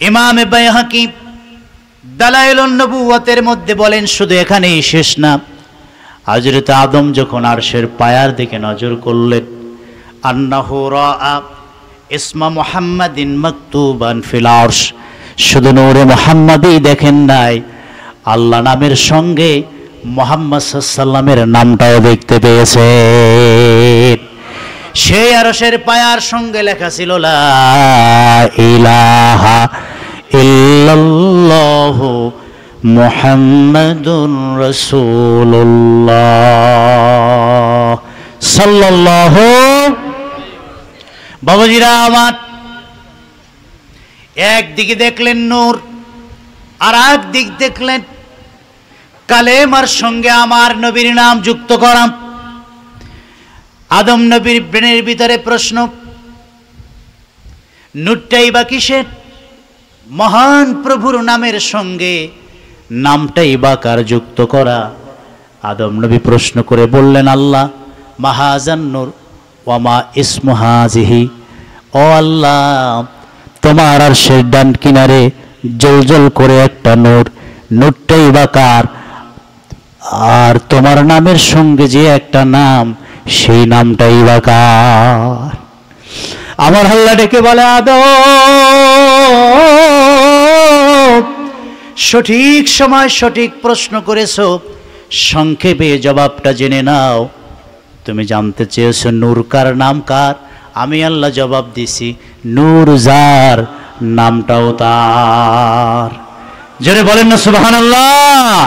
ইমাম বাইহাকি দালাইলুন নবুওয়াতের মধ্যে বলেন, শুধু এখানেই শেষ না, হযরত আদম যখন আরশের পায়ার দিকে নজর করলেন, আন্নাহু রাআ ইসমা মুহাম্মাদিন মাকতুবান ফিল আরশ, শুধু নূরে মুহাম্মাদি দেখেন নাই, আল্লাহ নামের সঙ্গে মুহাম্মদ সাল্লাল্লাহু আলাইহি সাল্লামের নামটাও দেখতে পেয়েছেন। সেই আরশের পায়ার সঙ্গে লেখা ছিল লা ইলাহা ইল্লাল্লাহু মুহাম্মাদুর রাসূলুল্লাহ সাল্লাল্লাহু। বাবাজিরা আমার, একদিকে দেখলেন নূর, আর একদিক দেখলেন কালেমার সঙ্গে আমার নবীর নাম যুক্ত করা। আদম নবীর ব্রেনের ভিতরে প্রশ্ন, নূরটাই বা কিসের? মহান প্রভুর নামের সঙ্গে নামটাই বা কার যুক্ত করা? আদম নবী প্রশ্ন করে বললেন, আল্লাহ মাহাজান নূর ওয়ামা ইসমু হাজিহি, ও আল্লাহ তোমার আরশের ডান কিনারে জলজল করে একটা নূর, নূরটাই বা কার? আর তোমার নামের সঙ্গে যে একটা নাম, সেই নামটাই বা কার? আমার আল্লাহ ডেকে বলে, আদম সঠিক সময় সঠিক প্রশ্ন করেছো, সংক্ষেপে জবাবটা জেনে নাও। তুমি জানতে চেয়েছো নূর কার, নাম কার? আমি আল্লাহ জবাব দিছি, নূর যার নামটাও তার। জোরে বলেন না সুবহানাল্লাহ।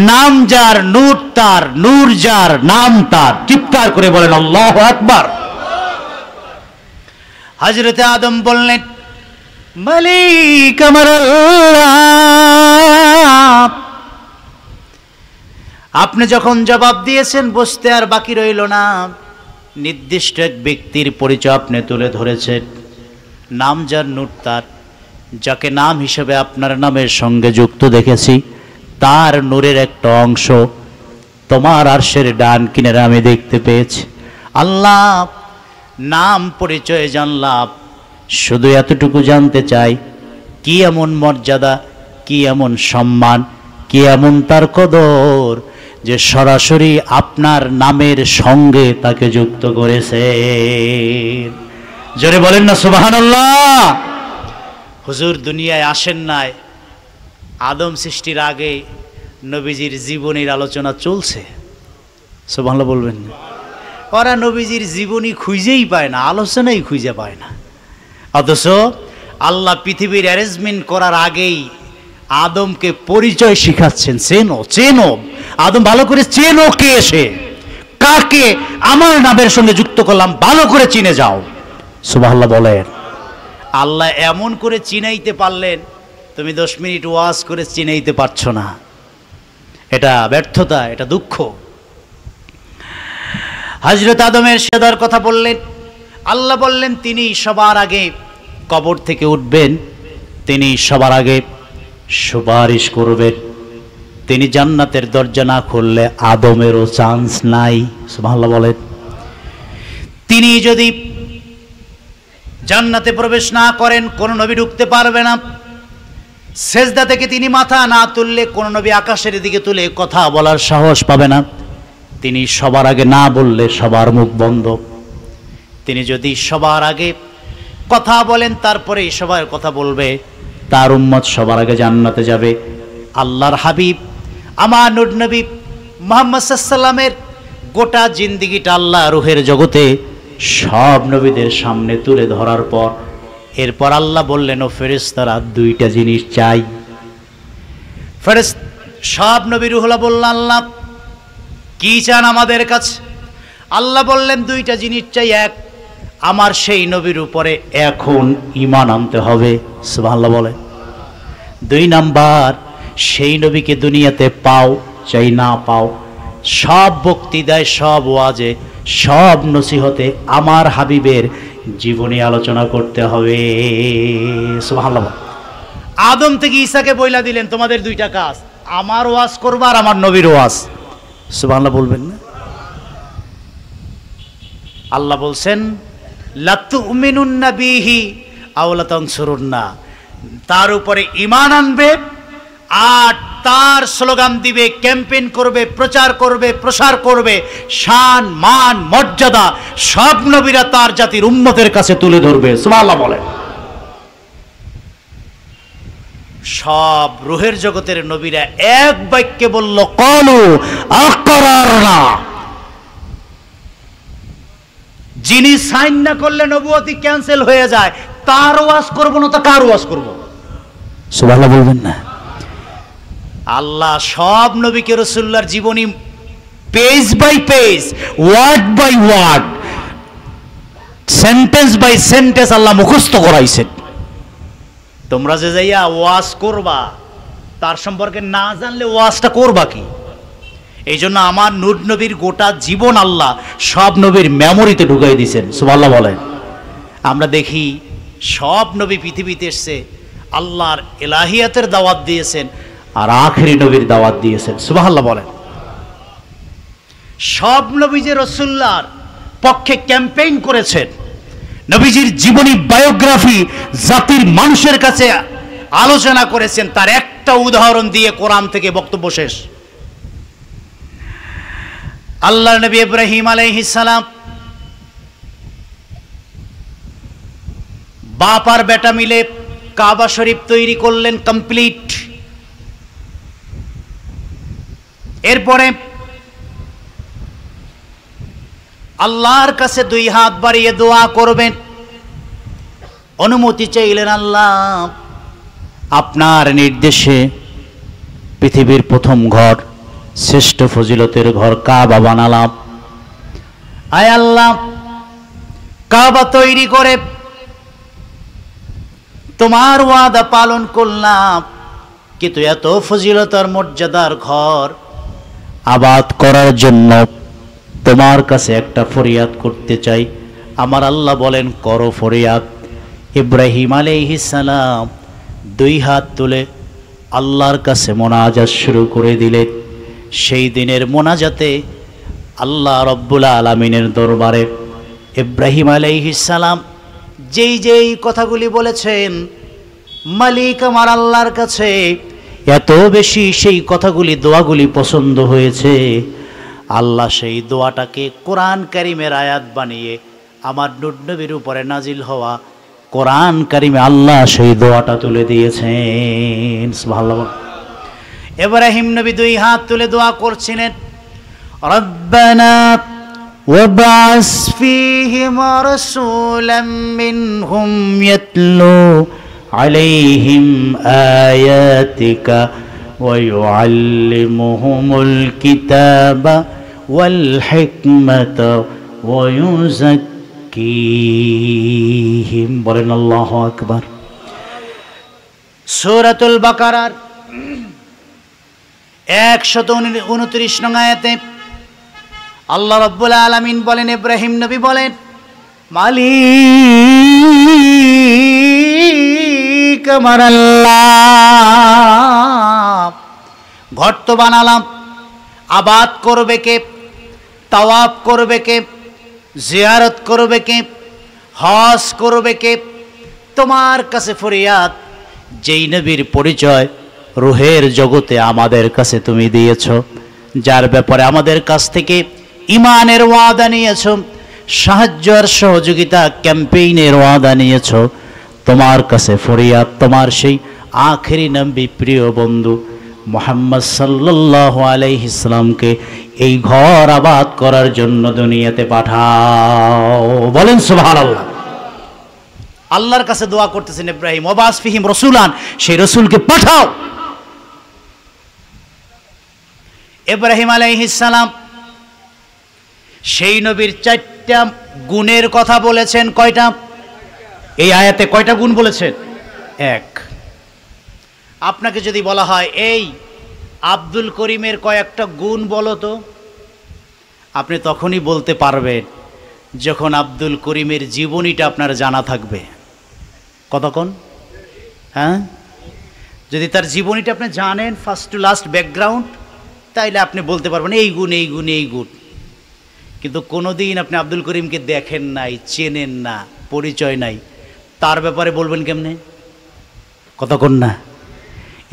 নাম যার, নূর তার, নূর যার, নাম তার। চিৎকার করে বলেন আল্লাহু আকবার। হযরতে আদম বললেন, মালিক আমার আল্লাহ, আপনি যখন জবাব দিয়েছেন বুঝতে আর বাকি রইল না। নির্দিষ্ট এক ব্যক্তির পরিচয় আপনি তুলে ধরেছেন, নাম যার নূর তার, যাকে নাম হিসেবে আপনার নামের সঙ্গে যুক্ত দেখেছি, তার নূরের একটা অংশ তোমার আরশের ডান কিনারে আমি দেখতে পেয়েছি। আল্লাহ, নাম পরিচয় জানলাম, শুধু এতটুকু জানতে চাই, কি এমন মর্যাদা, কি এমন সম্মান, কি এমন তার কদর যে সরাসরি আপনার নামের সঙ্গে তাকে যুক্ত করেছে। জোরে বলেন না সুবহানাল্লাহ। হুজুর দুনিয়ায় আসেন নাই, আদম সৃষ্টির আগে নবীজির জীবনের আলোচনা চলছে। সুবহানাল্লাহ বলবেন না? ওরা নবীজির জীবনী খুঁজেই পায় না, আলোচনাই খুঁজে পায় না। অথচ আল্লাহ পৃথিবীর অ্যারেঞ্জমেন্ট করার আগেই আদমকে পরিচয় শিখাচ্ছেন, চেনো চেনো আদম, ভালো করে চেনো, কে এসে কাকে আমার নামের সঙ্গে যুক্ত করলাম, ভালো করে চিনে যাও। সুবহানাল্লাহ বলেন। আল্লাহ এমন করে চিনাইতে পারলেন, তুমি 10 মিনিট ওয়াজ করে চিনাইতে পারছো না। এটা ব্যর্থতা, এটা দুঃখ। হযরত আদমের সেদার কথা বললেন, আল্লাহ বললেন তিনি সবার আগে কবর থেকে উঠবেন, তিনি সবার আগে সুপারিশ করবেন। তিনি জান্নাতের দরজা না খুললে আদমেরও চান্স নাই। সুবহানাল্লাহ বলেন। তিনি যদি জান্নাতে প্রবেশ না করেন কোন নবী ঢুকতে পারবে না। সেজদা থেকে তিনি মাথা না তুললে কোন নবী আকাশের দিকে তুলে কথা বলার সাহস পাবে না। তিনি সবার আগে না বললে সবার মুখ বন্ধ। তিনি যদি সবার আগে কথা বলেন তারপরে সবার কথা বলবে, তার উম্মত সবার আগে জান্নাতে যাবে। আল্লাহর হাবিব আমার নূর নবী মুহাম্মদ সাল্লাল্লাহু আলাইহি ওয়াসাল্লামের গোটা জিন্দেগিটা আল্লাহ রূহের জগতে সব নবীদের সামনে তুলে ধরার পর এরপর আল্লাহ বললেন, ও ফেরেশতারা, দুইটা জিনিস চাই। সব নবী রুহুল্লাহ বললেন, আল্লাহ কি চান আমাদের কাছে? আল্লাহ বললেন, দুইটা জিনিস চাই। এক, আমার সেই নবীর উপরে এখন ঈমান আনতে হবে। সুবহানাল্লাহ বলে। 2 নাম্বার, সেই নবীকে দুনিয়াতে পাও চাই না পাও, সব বক্তৃতায়, সব ওয়াজে, সব নসিহতে আমার হাবিবের জীবনী আলোচনা করতে হবে। সুবহানাল্লাহ। আদম থেকে ঈসাকে বইলা দিলেন, তোমাদের 2টা কাজ, আমার ওয়াজ করবা আর আমার নবীর ওয়াজ। সুবহানাল্লাহ বলবেন না? আল্লাহ বলছেন, লা তুমিনুন্না বিহি আও লা তানসুরুন্না, তার উপরে ঈমান আনবে আর তার স্লোগান দিবে, ক্যাম্পেইন করবে, প্রচার করবে, প্রসার করবে, শান মান মর্যাদা সব নবীরা তার জাতির উম্মতের কাছে তুলে ধরবে। সুবহানাল্লাহ বলে। সব রূহের জগতের নবীরা এক বাক্যে বলল, ক্বালু আকরারনা। যিনি সাইন না করলে নবুয়তি ক্যান্সেল হয়ে যায়, তার ওয়াজ করব না তো কার ওয়াজ করব? সুবহানাল্লাহ বলবেন না? আল্লাহ সব নবীকে রাসূলুল্লাহর জীবনী page by page, word by word, sentence by sentence Allah মুখস্থ করাইছেন। তোমরা যে যাইয়া ওয়াজ করবা, তার সম্পর্কে না জানলে ওয়াজটা করবা কি? এই জন্য আমার নূর নবীর গোটা জীবন আল্লাহ সব নবীর মেমোরিতে ঢুকাই দিয়েছেন। সুবহানাল্লাহ বলেন। আমরা দেখি সব নবী পৃথিবীতে এসছে, আল্লাহর ইলাহিয়াতের দাওয়াত দিয়েছেন আর আখেরি নবীর দাওয়াত দিয়েছেন। সুবহানাল্লাহ বলেন। সব নবী যে রাসূলুল্লাহর পক্ষে ক্যাম্পেইন করেছেন, নবীজির জীবনী বায়োগ্রাফি জাতির মানুষের কাছে আলোচনা করেছেন, তার একটা উদাহরণ দিয়ে কোরআন থেকে বক্তব্য শেষ। আল্লাহর নবী ইব্রাহিম আলাইহিস সালাম বাপ আর বেটা মিলে কাবা শরীফ তৈরি করলেন কমপ্লিট। এরপরে আল্লাহর কাছে দুই হাত বাড়িয়ে দোয়া করবেন, অনুমতি চাইলেন, আল্লাহ আপনার নির্দেশে পৃথিবীর প্রথম ঘর, শ্রেষ্ঠ ফজিলতের ঘর কাবা বানালাম। আয় আল্লাহ, কাবা তৈরি করে তোমার ওয়াদা পালন করলাম, কিন্তু এত ফজিলতার মর্যাদার ঘর আবাদ করার জন্য তোমার কাছে একটা ফরিয়াদ করতে চাই। আমার আল্লাহ বলেন, করো ফরিয়াদ। ইব্রাহিম আলাইহিস সালাম দুই হাত তুলে আল্লাহর কাছে মোনাজাত শুরু করে দিলেন। সেই দিনের মোনাজাতে আল্লাহ রব্বুল আলামিনের দরবারে ইব্রাহিম আলাইহিস সালাম যেই যেই কথাগুলি বলেছেন, মালিক আমার আল্লাহর কাছে এত বেশি সেই কথাগুলি, দোয়াগুলি পছন্দ হয়েছে, আল্লাহ সেই দোয়াটাকে কোরআন কারিমের আয়াত বানিয়ে আমার নূর নবীর উপরে নাজিল হওয়া কোরআন কারিমে আল্লাহ সেই দোয়াটা তুলে দিয়েছেন। সুবহানাল্লাহ। ইব্রাহিম নবী দুই হাত তুলে দোয়া করছিলেন, রব্বানা ওয়াবআস ফীহিম রাসূলাম মিনহুম ইয়াতলু আলাইহিম আয়াতিকা ওয়া ইউআল্লিমুহুমুল কিতাবা ওয়াল হিকমাতা ওয়া ইউযাক্কিহিম। বলেন আল্লাহু আকবার। সূরাতুল বাকারার 129 নং আয়াতে আল্লাহ রাব্বুল আলামিন বলেন, ইব্রাহিম নবী বলেন, মালিক আমার আল্লাহ, ঘর তো বানালাম, আবাদ করবে কে, তাওয়াফ করবে কে, জিয়ারত করবে কে, হজ করবে কে? তোমার কাছে ফরিয়াদ, যেই নবীর পরিচয় রূহের জগতে আমাদের কাছে তুমি দিয়েছ, যার ব্যাপারে আমাদের কাছ থেকে ঈমানের ওয়াদা নিয়েছ, সাহায্য আর সহযোগিতা ক্যাম্পেইনের ওয়াদা নিয়েছ, তোমার কাছে ফরিয়াদ, তোমার সেই আখেরি নবী প্রিয় বন্ধু মুহাম্মদ সাল্লাল্লাহু আলাইহি সাল্লামকে এই ঘর আবাদ করার জন্য দুনিয়াতে পাঠাও। বলেন সুবহানাল্লাহ। আল্লাহর কাছে দোয়া করতেছেন ইব্রাহিম, ওয়াবাস ফিহিম রাসূলান, সেই রাসূলকে পাঠাও। ইব্রাহিম আলাইহিস সালাম সেই নবীর 4টা গুণের কথা বলেছেন। কয়টা? এই আয়াতে কয়টা গুণ বলেছেন? 1। আপনাকে যদি বলা হয় এই আব্দুল করিমের কয়েকটা গুণ বলো তো, আপনি তখনই বলতে পারবেন যখন আব্দুল করিমের জীবনীটা আপনার জানা থাকবে। কতক্ষণ? হ্যাঁ, যদি তার জীবনীটা আপনি জানেন ফার্স্ট টু লাস্ট ব্যাকগ্রাউন্ড, তাইলে আপনি বলতে পারবেন এই গুণ, এই গুণ, এই গুণ। কিন্তু কোনোদিন আপনি আব্দুল করিমকে দেখেন নাই, চেনেন না, পরিচয় নাই, তার ব্যাপারে বলবেন কেমনে? কতক্ষণ না?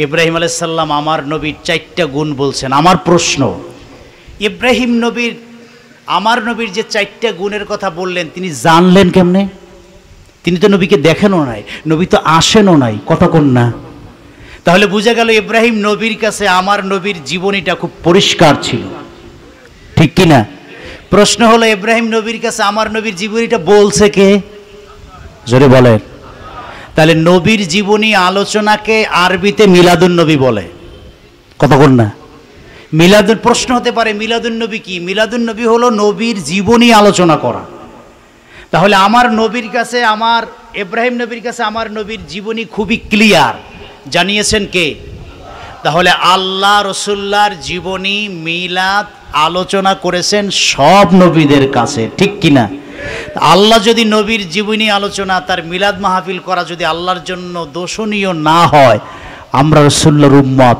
ইব্রাহিম আলাইহিস সালাম আমার নবীর 4টা গুণ বলছেন। আমার প্রশ্ন, ইব্রাহিম নবীর, আমার নবীর যে 4টা গুণের কথা বললেন, তিনি জানলেন কেমনে? তিনি তো নবীকে দেখেনও নাই, নবী তো আসেনও নাই। কতক্ষণ না? তাহলে বুঝে গেল ইব্রাহিম নবীর কাছে আমার নবীর জীবনীটা খুব পরিষ্কার ছিল, ঠিক কি না? প্রশ্ন হলো, ইব্রাহিম নবীর কাছে আমার নবীর জীবনীটা বলছে কে? জোরে বলেন। তাহলে নবীর জীবনী আলোচনাকে আরবিতে মিলাদুন নবী বলে। কতক্ষণ না? মিলাদুন, প্রশ্ন হতে পারে মিলাদুন নবী কি? মিলাদুন নবী হলো নবীর জীবনী আলোচনা করা। তাহলে আমার নবীর কাছে, আমার ইব্রাহিম নবীর কাছে আমার নবীর জীবনী খুবই ক্লিয়ার, জানিয়েছেন কে? তাহলে আল্লাহ রসুল্লাহর জীবনী মিলাদ আলোচনা করেছেন সব নবীদের কাছে, ঠিক কিনা? আল্লাহ যদি নবীর জীবনী আলোচনা, তার মিলাদ মাহফিল করা যদি আল্লাহর জন্য দোষণীয় না হয়, আমরা রাসূলুল্লাহর উম্মত,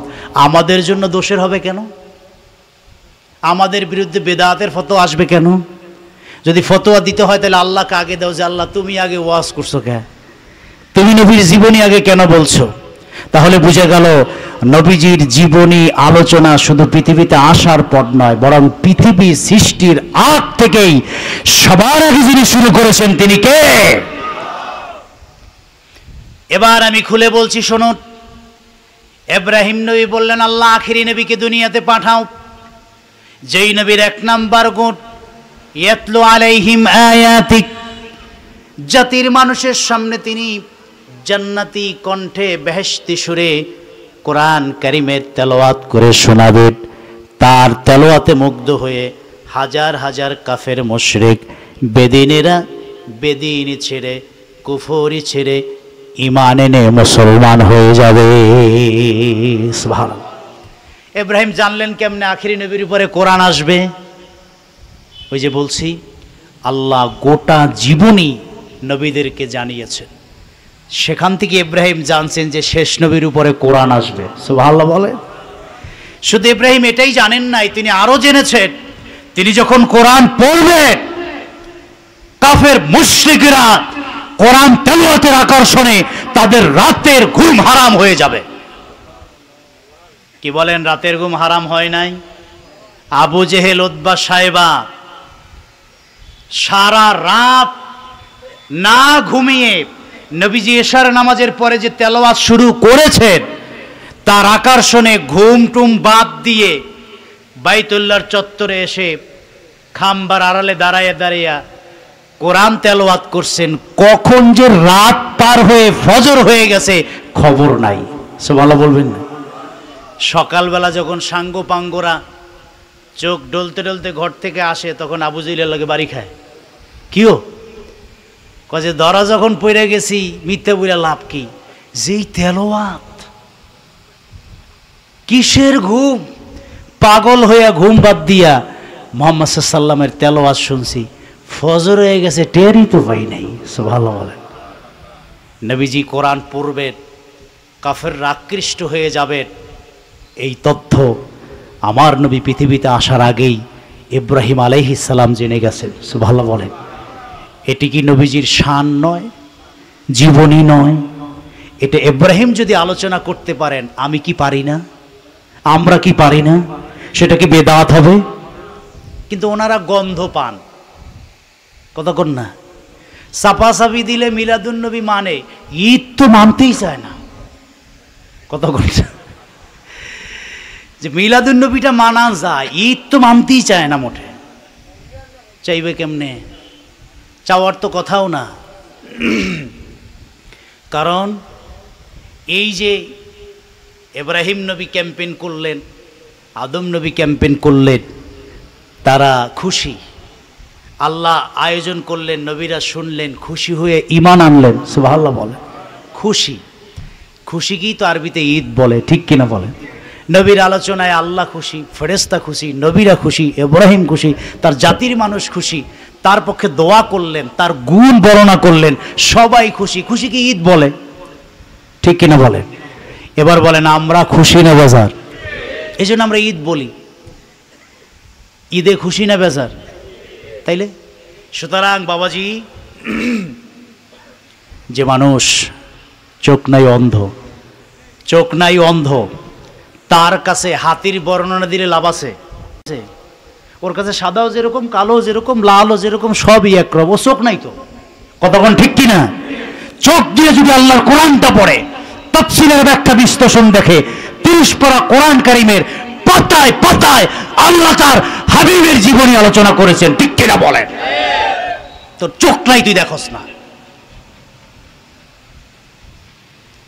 আমাদের জন্য দোষের হবে কেন? আমাদের বিরুদ্ধে বেদাতের ফতোয়া আসবে কেন? যদি ফতোয়া দিতে হয় তাহলে আল্লাহকে আগে দাও, যে আল্লাহ তুমি আগে ওয়াজ করছো কেন, তুমি নবীর জীবনী আগে কেন বলছো? তাহলে বুঝে গেল নবীজির জীবনী আলোচনা শুধু পৃথিবীতে আসার পর নয়, বরং পৃথিবী সৃষ্টির আগ থেকেই সবার আগে যিনি শুরু করেছেন তিনি কে? এবার আমি খুলে বলছি, শুনুন। ইব্রাহিম নবী বললেন, আল্লাহ আখিরি নবীকে দুনিয়াতে পাঠাও, যেই নবীর 1 নাম্বার গুণ ইয়াতলু আলাইহিম আয়াতিক, জাতির মানুষের সামনে তিনি জান্নাতি কণ্ঠে বেহেশতি সুরে কোরআন কারীমের তেলাওয়াত করে শোনাবেন। তার তেলাওয়াতে মুগ্ধ হয়ে হাজার হাজার কাফের মুশরিক বেদিনেরা বেদিনী ছেড়ে কুফরি ছেড়ে ঈমান এনে মুসলমান হয়ে যাবে। সুবহানাল্লাহ। ইব্রাহিম জানলেন কেমনে আখিরি নবীর উপরে কোরআন আসবে? ওই যে বলছি, আল্লাহ গোটা জীবনী নবীদেরকে জানিয়েছেন। সেখান থেকে ইব্রাহিম জানছেন যে শেষ নবীর উপরে কোরআন আসবে। সুবহানাল্লাহ বলে। শুধু ইব্রাহিম এটাই জানেন নাই, তিনি আরো জেনেছেন, তিনি যখন কোরআন পড়বেন কাফের মুশরিকরা কোরআন তেলাওয়াতের আকর্ষণে তাদের রাতের ঘুম হারাম হয়ে যাবে। কি বলেন, রাতের ঘুম হারাম হয় নাই? আবু জেহেল, উতবা, সাইবা সারা রাত না ঘুমিয়ে নবীজি এশার নামাজের পরে যে তেলাওয়াত শুরু করেছেন তার আকর্ষণে ঘুম টুম বাদ দিয়ে বাইতুল্লাহর চত্বরে এসে খাম্বার আড়ালে দাঁড়াইয়া দাঁড়াইয়া কোরআন তেলাওয়াত করছেন। কখন যে রাত পার হয়ে ফজর হয়ে গেছে খবর নাই। সুবহানাল্লাহ বলবেন না? সকালবেলা যখন সাঙ্গ পাঙ্গরা চোখ ডলতে ডলতে ঘর থেকে আসে তখন আবু জেহেলের লগে বাড়ি খায়। কিও কয়ে ধরা যখন পড়ে গেছি মিথ্যা বইলা লাভ কি? যেই তেলাওয়াত, কিসের ঘুম? পাগল হইয়া ঘুম বাদ দিয়া মুহাম্মদ সাল্লাল্লাহু আলাইহি ওয়াসাল্লামের তেলাওয়াত শুনছি, ফজর হয়ে গেছে টেরই তো পাই নাই। সুবহানাল্লাহ বলেন। নবীজি কোরআন পড়বেন, কাফেররা আকৃষ্ট হয়ে যাবেন। এই তথ্য আমার নবী পৃথিবীতে আসার আগেই ইব্রাহিম আলাইহিস সালাম জেনে গেছেন। সুবহানাল্লাহ বলেন। এটি কি নবীজির শান নয়, জীবনী নয়? এটা ইব্রাহিম যদি আলোচনা করতে পারেন, আমি কি পারি না? আমরা কি পারি না? সেটা কি বেদাত হবে? কিন্তু ওনারা গন্ধ পান, কতক্ষণ না চাপাচাপি দিলে মিলাদুন্নবী মানে, ঈদ তো মানতেই চায় না। কতক্ষণ যে মিলাদুন্নবীটা মানা যায়, ঈদ তো মানতেই চায় না মোটে। চাইবে কেমনে? চাওয়ার তো কথাও না। কারণ এই যে ইব্রাহিম নবী ক্যাম্পেইন করলেন, আদম নবী ক্যাম্পেইন করলেন, তারা খুশি। আল্লাহ আয়োজন করলেন, নবীরা শুনলেন, খুশি হয়ে ঈমান আনলেন। সুবহানাল্লাহ বলে। খুশি, খুশিকেই তো আরবিতে ঈদ বলে, ঠিক কিনা বলেন? নবীর আলোচনায় আল্লাহ খুশি, ফেরেশতা খুশি, নবীরা খুশি, ইব্রাহিম খুশি, তার জাতির মানুষ খুশি, তার পক্ষে দোয়া করলেন, তার গুণ বর্ণনা করলেন, সবাই খুশি। খুশিকে ঈদ বলে, ঠিক কিনা বলেন? এবার বলেন, আমরা খুশি না বেজার? এই জন্য আমরা ঈদ বলি। ঈদে খুশি না বেজার? তাইলে সুতরাং বাবাজি, যে মানুষ চোখ নাই অন্ধ, চোখ নাই অন্ধ, তার কাছে হাতির বর্ণনা দিলে লাভ আছে? ওর কাছে সাদাও যেরকম, কালো যেরকম, লালও যেরকম, সবই একরকম। ও চোখ নাই তো। কতক্ষণ ঠিক কিনা? চোখ দিয়ে যদি আল্লাহর কোরআনটা পড়ে, তাফসীরের ব্যাখ্যা বিশ্লেষণ দেখে, 30 পারা কোরআন কারীমের পাতায় পাতায় আল্লাহ তার হাবিবের জীবনী আলোচনা করেছেন, ঠিক কিনা বলেন? তোর চোখ নাই, তুই দেখোস না।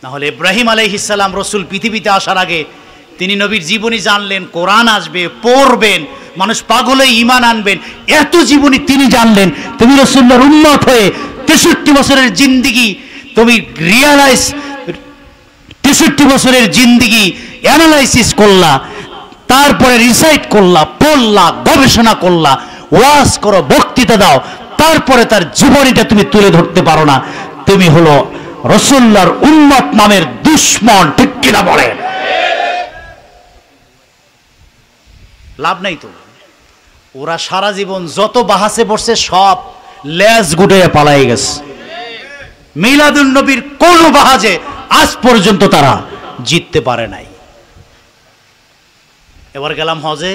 না হলে ইব্রাহিম আলাইহিস সালাম রাসূল পৃথিবীতে আসার আগে তিনি নবীর জীবনী জানলেন, কোরআন আসবে, পড়বেন, মানুষ পাগল হয়ে ঈমান আনবেন, এত জীবনী তিনি জানলেন। তুমি রাসূলুল্লাহর উম্মত হয়ে 63 বছরের জিন্দেগি তুমি রিয়ালাইজ, 63 বছরের জিন্দেগি অ্যানালাইসিস করলা, তারপরে রিসাইট করলা, পড়লা, গবেষণা করলা, ওয়াজ করো, বক্তৃতা দাও, তারপরে তার জীবনীটা তুমি তুলে ধরতে পারো না। তুমি হলো রাসূলুল্লাহর উম্মত নামের দুশমন, ঠিক কিনা বলে? লাভ নাই তো। ওরা সারা জীবন যত বাহাসে পড়ছে সব লেজ গুটিয়ে পালাই গেছে। মিলাদুন নবীর কোন বাহাজে আজ পর্যন্ত তারা জিততে পারে নাই। এবার গেলাম হজে।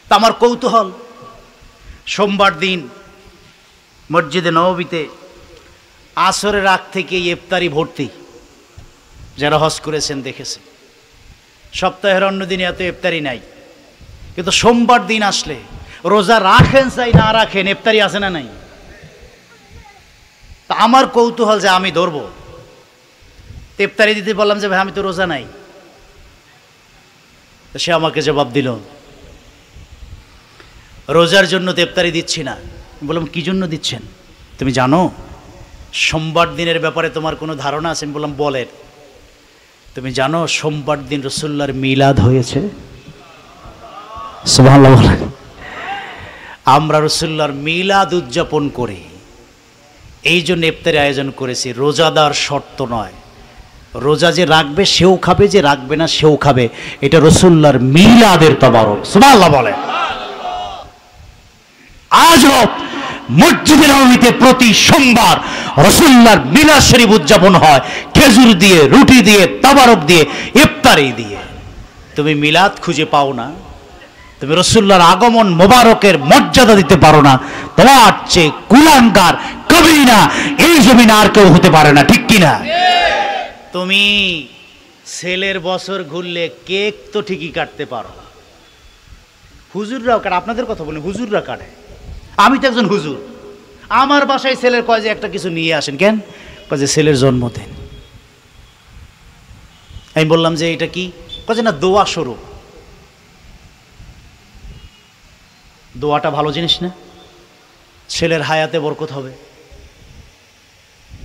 তা আমার কৌতূহল, সোমবার দিন মসজিদে নববীতে আসরের আগ থেকে ইফতারি ভর্তি, যারা হজ করেছেন দেখেছে। সপ্তাহের অন্য দিনে এত ইফতারি নাই, কিন্তু সোমবার দিন আসলে রোজা রাখেন চাই না রাখেন, ইফতারি আছে না নাই? তা আমার কৌতূহল যে আমি ধরবো, ইফতারি দিতে বললাম যে ভাই আমি তো রোজা নাই। সে আমাকে জবাব দিল, রোজার জন্য তো ইফতারি দিচ্ছি না। বললাম কি জন্য দিচ্ছেন? তুমি জানো সোমবার দিনের ব্যাপারে তোমার কোনো ধারণা আছে? আমি বললাম বলেন। তুমি জানো সোমবার দিন রাসূলুল্লাহর মিলাদ হয়েছে? সুবহানাল্লাহ। আমরা রাসূলুল্লাহর মিলাদ উদযাপন করি, এই জন্য ইফতারি আয়োজন করেছি। রোজাদার শর্ত নয়, রোজা যে রাখবে সেও খাবে, যে রাখবে না সেও খাবে। এটা রাসূলুল্লাহর মিলাদের তবারক। সুবহানাল্লাহ বলে। আজও মসজিদে নববীতে প্রতি সোমবার রাসূলুল্লাহর মিলাদ শরীফ উদযাপন হয়, খেজুর দিয়ে, রুটি দিয়ে, তাবারক দিয়ে, ইফতারি দিয়ে। তুমি মিলাদ খুঁজে পাও না, তুমি রাসূলুল্লাহর আগমন মোবারকের মর্যাদা দিতে পারো না, তোমার চেয়ে কুলাঙ্গার কবিনা এই জমিনে আর কেউ হতে পারে না, ঠিক কিনা? তুমি ছেলের বছর ঘুরলে কেক তো ঠিকই কাটতে পারো, হুজুররাও কাটে। আপনাদের কথা বলি, হুজুররা কাটে। আমি তো একজন হুজুর, আমার বাসায় ছেলের কয় যে একটা কিছু নিয়ে আসেন। কেন? কয় যে ছেলের জন্মদিন। আমি বললাম যে এটা কি? কয় যে না, দোয়া স্বরূপ। দোয়াটা ভালো জিনিস না? ছেলের হায়াতে বরকত হবে।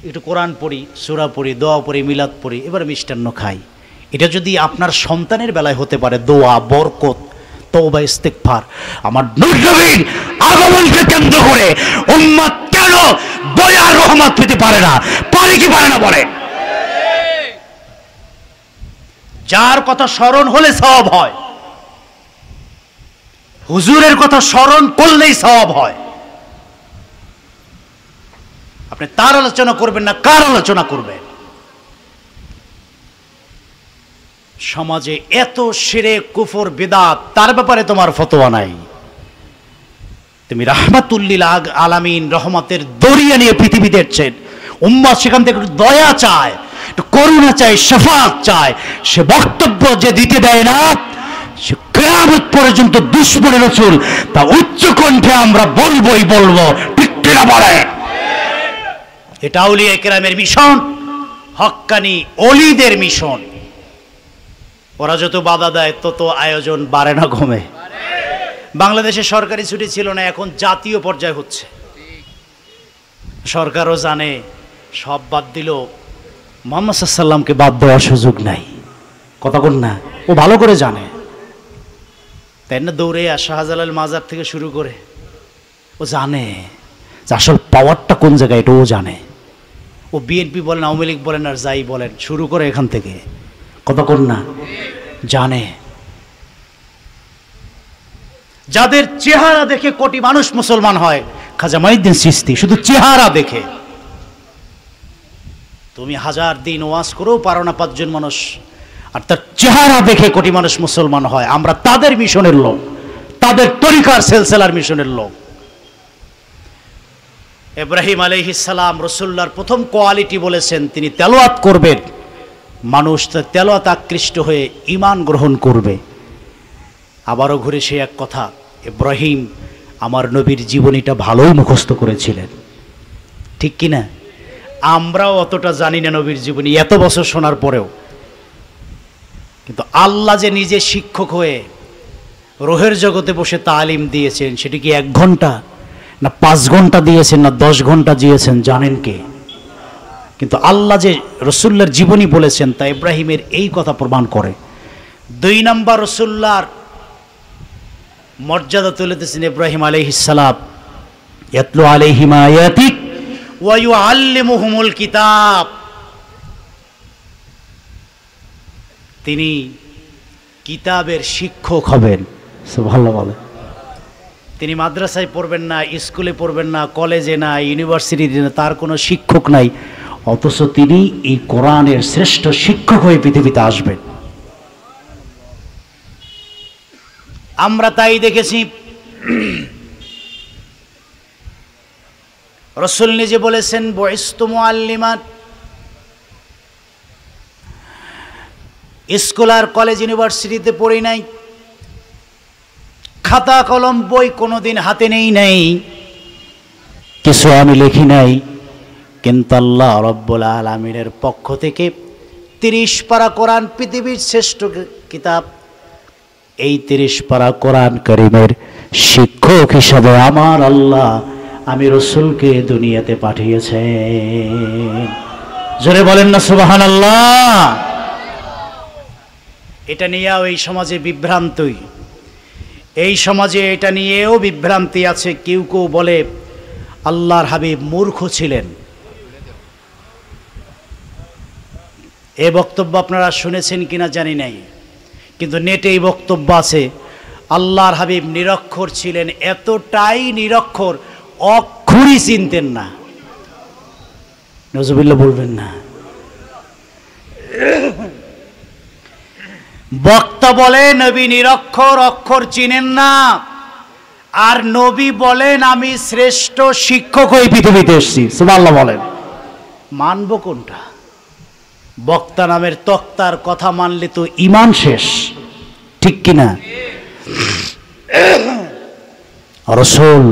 একটু কোরআন পড়ি, সূরা পড়ি, দোয়া পড়ি, মিলাদ পড়ি, এবার মিষ্টান্ন খাই। এটা যদি আপনার সন্তানের বেলায় হতে পারে, দোয়া, বরকত, তওবা, ইস্তিগফার, আমার নবীর আগমনকে কেন্দ্র করে উম্মত কেন দয়ার রহমত পেতে পারে না? পারে কি পারে না? বলে। যার কথা স্মরণ হলে সওয়াব হয়, হুজুরের কথা স্মরণ করলেই সওয়াব হয়। আপনি তার আলোচনা করবেন না, কার আলোচনা করবেন? সমাজে এত শিরক, কুফর, বিদআত, তার ব্যাপারে তোমার ফতোয়া নাই। তুমি রাহমাতুল্লিল আলামিন, রহমতের দরিয়া নিয়ে পৃথিবী দেখছেন, উম্মত সেখান থেকে একটু দয়া চায়, একটু করুণা চায়, শাফাআত চায়। সে বক্তব্য যে দিতে দেয় না, সে কিয়ামত পর্যন্ত দুশমনের রাসূল, তা উচ্চ কণ্ঠে আমরা বলবোই বলবো, ঠিক কিনা বলে? এটা আউলিয়া কেরামের মিশন, হক্কানি অলিদের মিশন। ওরা যত বাধা দেয় তত আয়োজন বাড়ে না কমে। বাংলাদেশে সরকারি ছুটি ছিল না, এখন জাতীয় পর্যায়ে হচ্ছে। সরকারও জানে সব বাদ দিল, মুহাম্মদ সাল্লাল্লাহু আলাইহি ওয়াসাল্লামকে বাদ দেওয়ার সুযোগ নাই। কথা বল না, ও ভালো করে জানে। তাই না, দৌড়ে শাহজালাল মাজার থেকে শুরু করে ও জানে যে আসল পাওয়ারটা কোন জায়গায়, এটা ও জানে। ও বিএনপি বলেন, আওয়ামী লীগ বলেন, আর যাই বলেন, শুরু করে এখান থেকে, কথা বল না, জানে। যাদের চেহারা দেখে কোটি মানুষ মুসলমান হয়, খাজা মাইনুদ্দিন চিশতি, শুধু চেহারা দেখে। তুমি 1000 দিন ওয়াজ করেও পারো না 5 জন মানুষ, আর তার চেহারা দেখে কোটি মানুষ মুসলমান হয়। আমরা তাদের মিশনের লোক, তাদের তরিকার সিলসিলার মিশনের লোক। ইব্রাহিম আলাইহিস সালাম রাসূলুল্লাহর প্রথম কোয়ালিটি বলেছেন, তিনি তেলাওয়াত করবেন, মানুষ তার তেলাওয়াত আকৃষ্ট হয়ে ঈমান গ্রহণ করবে। আবারও ঘুরে সে এক কথা, ইব্রাহিম আমার নবীর জীবনীটা ভালোই মুখস্থ করেছিলেন, ঠিক কিনা? আমরাও অতটা জানি না নবীর জীবনী, এত বছর শোনার পরেও। কিন্তু আল্লাহ যে নিজে শিক্ষক হয়ে রোহের জগতে বসে তালিম দিয়েছেন, সেটি কি 1 ঘন্টা না 5 ঘন্টা দিয়েছেন না 10 ঘন্টা দিয়েছেন, জানেন কে? কিন্তু আল্লাহ যে রাসূলুল্লাহর জীবনী বলেছেন, তা ইব্রাহিমের এই কথা প্রমাণ করে। 2 নম্বর রাসূলুল্লাহর মর্যাদা তুলে দিয়েছেন ইব্রাহিম আলাইহিস সালাম, ইয়াতলু আলাইহিম আয়াতিক ওয়া ইউআল্লিমুহুমুল কিতাব। তিনি কিতাবের শিক্ষক হবেন। সুবহানাল্লাহ। তিনি মাদ্রাসায় পড়বেন না, স্কুলে পড়বেন না, কলেজে না, ইউনিভার্সিটিতে না, তার কোনো শিক্ষক নাই, অথচ তিনি এই কোরআনের শ্রেষ্ঠ শিক্ষক হয়ে পৃথিবীতে আসবেন। আমরা তাই দেখেছি, রাসূল নিজে বলেছেন বুইস্তু মুআল্লিমান। স্কুল আর কলেজ ইউনিভার্সিটিতে পড়ি নাই, খাতা কলম বই কোনোদিন হাতে নেই নাই, কিছু আমি লিখি নাই, কিন্তু আল্লাহ রব্বুল আলামিনের পক্ষ থেকে 30 পারা কোরআন, পৃথিবীর শ্রেষ্ঠ কিতাব, এই 30 পারা কোরআন কারীমের শিক্ষক হিসাবে আমার আল্লাহ আমি রাসূলকে দুনিয়াতে পাঠিয়েছেন। জোরে বলেন না সুবহানাল্লাহ। এটা নিয়েও এই সমাজে বিভ্রান্তি, এই সমাজে এটা নিয়েও বিভ্রান্তি আছে। কেউ কেউ বলে আল্লাহর হাবিব মূর্খ ছিলেন। এই বক্তব্য আপনারা শুনেছেন কিনা জানি নাই, কিন্তু নেটে এই বক্তব্য আছে আল্লাহর হাবিব নিরক্ষর ছিলেন, এতটাই নিরক্ষর অক্ষরই চিনতেন না। নজুবিল্লাহ বলবেন না। বক্তা বলে নবী নিরক্ষর, অক্ষর চিনেন না, আর নবী বলেন আমি শ্রেষ্ঠ শিক্ষক হয়ে পৃথিবীতে এসেছি। সুবহানাল্লাহ বলেন। মানব কোনটা? বক্তা নামের তক্তার কথা মানলে তো ঈমান শেষ, ঠিক কিনা? রাসূল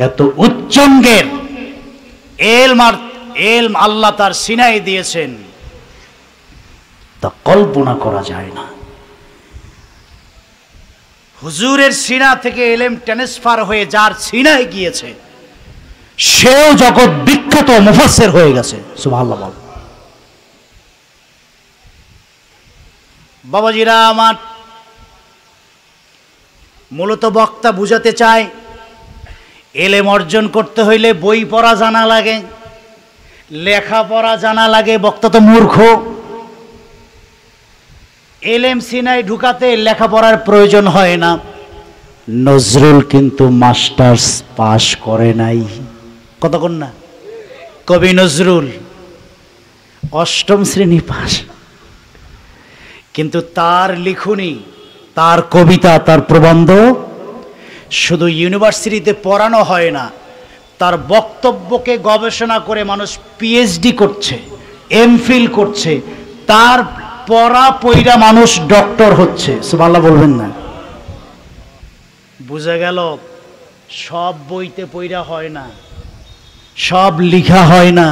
এত উচ্চঙ্গের এলম আল্লাহ তার সিনায় দিয়েছেন, তা কল্পনা করা যায় না। হুজুরের সিনা থেকে এলেম ট্রান্সফার হয়ে যার সিনায় গিয়েছে সেও জগৎ বিখ্যাত মুফাসসির হয়ে গেছে। সুবহানাল্লাহ বল। বাবাজিরা আমার, মূলত বক্তা বুঝাতে চায় এলেম অর্জন করতে হইলে বই পড়া জানা লাগে, লেখাপড়া জানা লাগে। বক্তা তো মূর্খ। এলেম সিনায় ঢুকাতে লেখাপড়ার প্রয়োজন হয় না। নজরুল কিন্তু মাস্টার্স পাশ করে নাই, কতক্ষণ না? কবি নজরুল 8ম শ্রেণী পাস, কিন্তু তার লিখনি, তার কবিতা, তার প্রবন্ধ শুধু ইউনিভার্সিটিতে পড়ানো হয় না, তার বক্তব্যকে গবেষণা করে মানুষ পিএইচডি করছে, এমফিল করছে, তার পড়া পইরা মানুষ ডক্টর হচ্ছে। সুবহানাল্লাহ বলবেন না। বুঝা গেল সব বইতে পইরা হয় না, সব লিখা হয় না।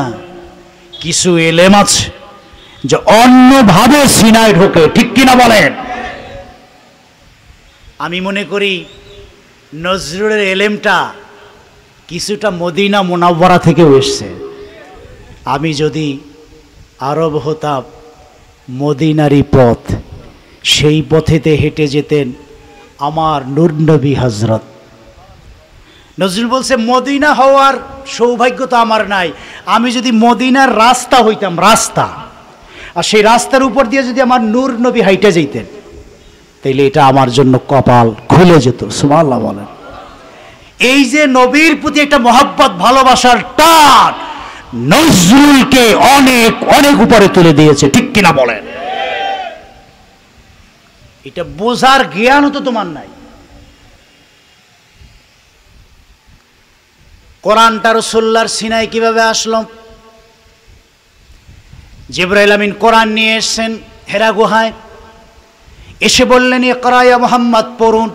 কিছু এলেম আছে যে অন্যভাবে সিনায় ঢোকে, ঠিক কিনা বলেন? আমি মনে করি নজরুলের এলেমটা কিছুটা মদিনা মুনাওয়ারা থেকেও এসছে। আমি যদি আরব হতাম, মদিনারি পথ, সেই পথেতে হেঁটে যেতেন আমার নূর নবী হযরত। নজরুল বলছে মদিনা হওয়ার সৌভাগ্য তো আমার নাই, আমি যদি মদিনার রাস্তা হইতাম, রাস্তা, আর সেই রাস্তার উপর দিয়ে যদি আমার নূর নবী হাইটে যেতেন, তাইলে এটা আমার জন্য কপাল খুলে যেত। সুবহানাল্লাহ বলেন। এই যে নবীর প্রতি একটা মহব্বত, ভালোবাসার টান নজরুলকে অনেক অনেক উপরে তুলে দিয়েছে, ঠিক কিনা বলেন? এটা বোঝার জ্ঞানও তো তোমার নাই। কোরআনটা রাসূলুল্লাহর সিনায় কিভাবে আসলো? জিবরাইল আমিন কোরআন নিয়ে এসেছেন হেরা গুহায়, এসে বললেন ইকরা ইয়া মুহাম্মদ, পড়ুন।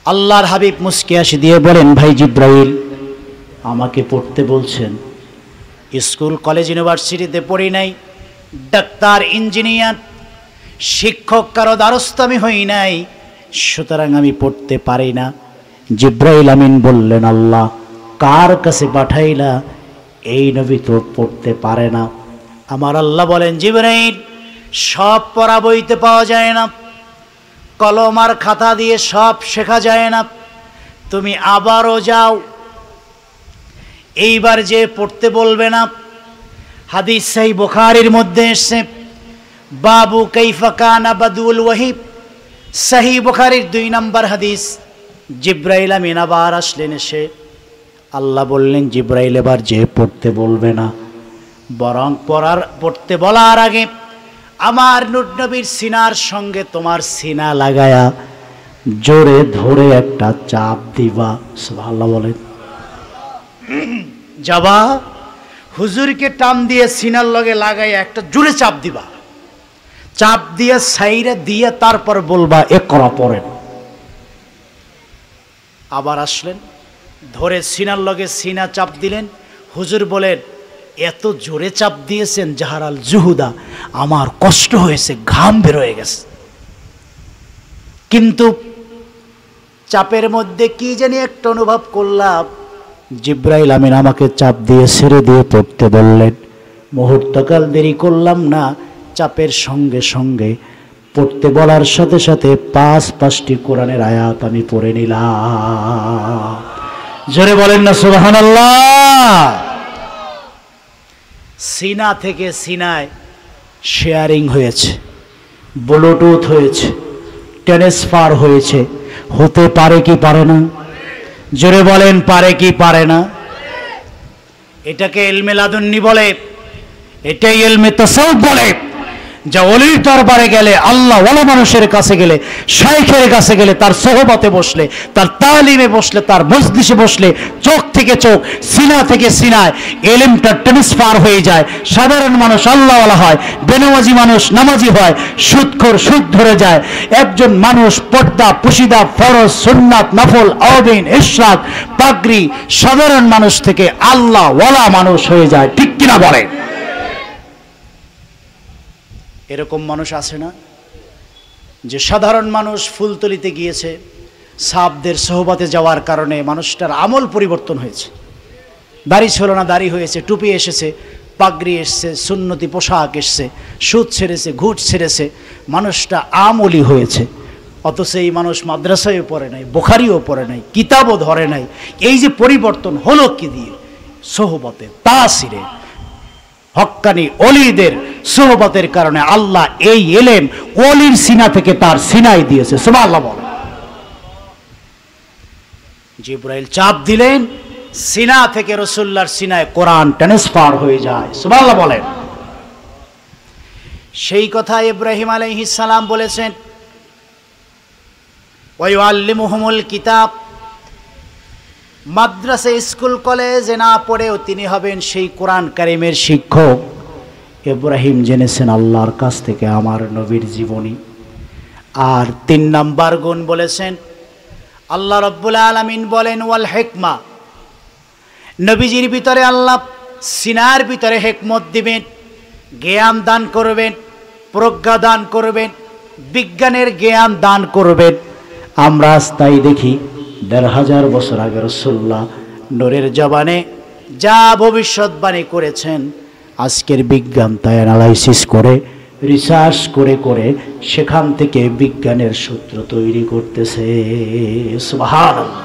আল্লাহর হাবিব মুস্কি হাসি দিয়ে বলেন, ভাই জিবরাইল আমাকে পড়তে বলছেন? স্কুল কলেজ ইউনিভার্সিটিতে পড়ি নাই, ডাক্তার ইঞ্জিনিয়ার শিক্ষক কারো দ্বারস্থ আমি হই নাই, সুতরাং আমি পড়তে পারি না। জিবরাইল আমিন বললেন, আল্লাহ কার কাছে পাঠাইলা? এই নবী তো পড়তে পারে না। আমার আল্লাহ বলেন, জিবরাইল সব পড়া বইতে পাওয়া যায় না, কলম আর খাতা দিয়ে সব শেখা যায় না, তুমি আবারও যাও, এইবার যে পড়তে বলবে না। হাদিস সহিহ বুখারীর মধ্যে এসেছে, বাবু কাইফা কানা বাদুল ওয়াহি, সহিহ বুখারীর 2 নম্বর হাদিস। জিবরাইল আমিন আবার আসলেন, এসে আল্লাহ বললেন, জিবরাইল এবার যে পড়তে বলবে না, বরং পড়তে বলার আগে আমার নূর নবীর সিনার সঙ্গে তোমার সিনা লাগায়া জোরে ধরে একটা চাপ দিবা। সুবহানাল্লাহ বলেন। যাবা হুজুরকে টান দিয়ে সিনার লগে লাগাই একটা জোরে চাপ দিবা, চাপ দিয়ে সাইরে দিয়ে তারপর বলবা ইকরা পড়েন। আবার আসলেন, ধরে সিনার লগে সিনা চাপ দিলেন। হুজুর বলেন এত জোরে চাপ দিয়েছেন জাহারাল জুহুদা, আমার কষ্ট হয়েছে, ঘাম বের হয়ে গেছে। কিন্তু চাপের মধ্যে কি জানি একটা অনুভব করলাম, জিব্রাইল আমিন আমাকে চাপ দিয়ে ছেড়ে দিয়ে পড়তে বললেন। মুহূর্তকাল দেরি করলাম না, চাপের সঙ্গে সঙ্গে পড়তে বলার সাথে সাথে পাঁচটি কোরআনের আয়াত আমি পড়ে নিলাম। জোরে বলেন না সুবহানাল্লাহ। সিনা থেকে সিনায় শেয়ারিং হয়েছে, ব্লুটুথ হয়েছে, ট্রান্সফার হয়েছে। হতে পারে কি পারে না? জোরে বলেন পারে কি পারে না? এটাকে ইলমে লাদুন্নি বলে, এটাই ইলমে তাসাউফ বলে। যা ওলির দরবারে গেলে, আল্লাহ ওয়ালা মানুষের কাছে গেলে, শাইখের কাছে গেলে, তার সোহবতে বসলে, তার তালিমে বসলে, তার মজলিসে বসলে চোখ থেকে চোখ, সিনা থেকে সিনায় ইলমটা ট্রান্সফার হয়ে যায়। সাধারণ মানুষ আল্লাহওয়ালা হয়, বেনামাজি মানুষ নামাজি হয়, সুদখোর সুদ ধরে যায়। একজন মানুষ পর্দা পুশিদা ফরজ সুন্নাত নফল আওবিন ইশরাক পাগড়ি সাধারণ মানুষ থেকে আল্লাহওয়ালা মানুষ হয়ে যায়। ঠিক কিনা বলে? এরকম মানুষ আছে না যে সাধারণ মানুষ ফুলতলিতে গিয়েছে, সাহাবদের সোহবতে যাওয়ার কারণে মানুষটার আমল পরিবর্তন হয়েছে। দাড়ি ছিল না, দাড়ি হয়েছে, টুপি এসেছে, পাগড়ি এসছে, সুন্নতি পোশাক এসছে, সুদ ছেড়েছে, ঘুষ ছেড়েছে, মানুষটা আমলি হয়েছে। অথচ এই মানুষ মাদ্রাসায়ও পড়ে নাই, বুখারিও পড়ে নাই, কিতাবও ধরে নাই। এই যে পরিবর্তন হলো কি দিয়ে? সোহবতে, তাসিরে, হক্কানি অলিদের সোহবতের কারণে আল্লাহ এই ইলম অলির সিনা থেকে তার সিনায় দিয়েছে। সুবহানাল্লাহ বলেন। জিবরাইল চাপ দিলেন, সিনা থেকে রাসূলুল্লাহর সিনায় কোরআন ট্রান্সফার হয়ে যায়। সুবহানাল্লাহ বলেন। সেই কথা ইব্রাহিম আলাইহিস সালাম বলেছেন, ওয়া ইউআল্লিমুহুমুল কিতাব। মাদ্রাসা স্কুল কলেজে না পড়েও তিনি হবেন সেই কোরআন কারিমের শিক্ষক। ইব্রাহিম জেনেছেন আল্লাহর কাছ থেকে আমার নবীর জীবনী। আর ৩ নাম্বার গুণ বলেছেন, আল্লাহ রাব্বুল আলামিন বলেন ওয়াল হিকমা। নবীজির ভিতরে আল্লাহ সিনার ভিতরে হিকমত দিবেন, জ্ঞান দান করবেন, প্রজ্ঞা দান করবেন, বিজ্ঞানের জ্ঞান দান করবেন। আমরা আজ তাই দেখি ১৫০০ বছর আগে রাসূলুল্লাহ নূরের জবানে যা ভবিষ্যৎবাণী করেছেন, আজকের বিজ্ঞান তা অ্যানালাইসিস করে, রিসার্চ করে করে সেখান থেকে বিজ্ঞানের সূত্র তৈরি করতেছে। সুবহানাল্লাহ।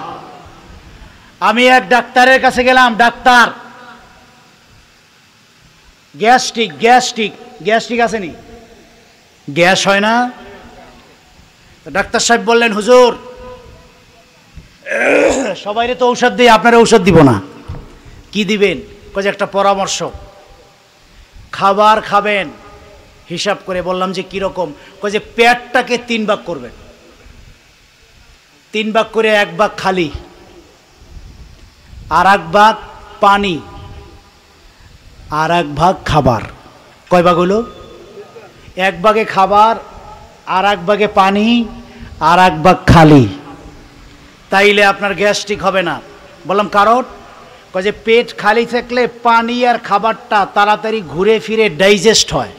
আমি এক ডাক্তারের কাছে গেলাম, ডাক্তার গ্যাস্ট্রিক আসেনি, গ্যাস হয় না? ডাক্তার সাহেব বললেন, হুজুর সবাইরে তো ঔষধ দিই, আপনারা ঔষধ দিব না। কি দিবেন? কয়ে একটা পরামর্শ, খাবার খাবেন হিসাব করে। বললাম যে কিরকম? কয়ে যে পেটটাকে 3 ভাগ করবেন, 3 ভাগ করে 1 ভাগ খালি, আর 1 ভাগ পানি, আর 1 ভাগ খাবার। কয় ভাগ হলো? 1 ভাগে খাবার, আর 1 ভাগে পানি, আর 1 ভাগ খালি। তাইলে আপনার গ্যাস্ট্রিক হবে না। বললাম কারণ? কয় যে পেট খালি থাকলে পানি আর খাবারটা তাড়াতাড়ি ঘুরে ফিরে ডাইজেস্ট হয়।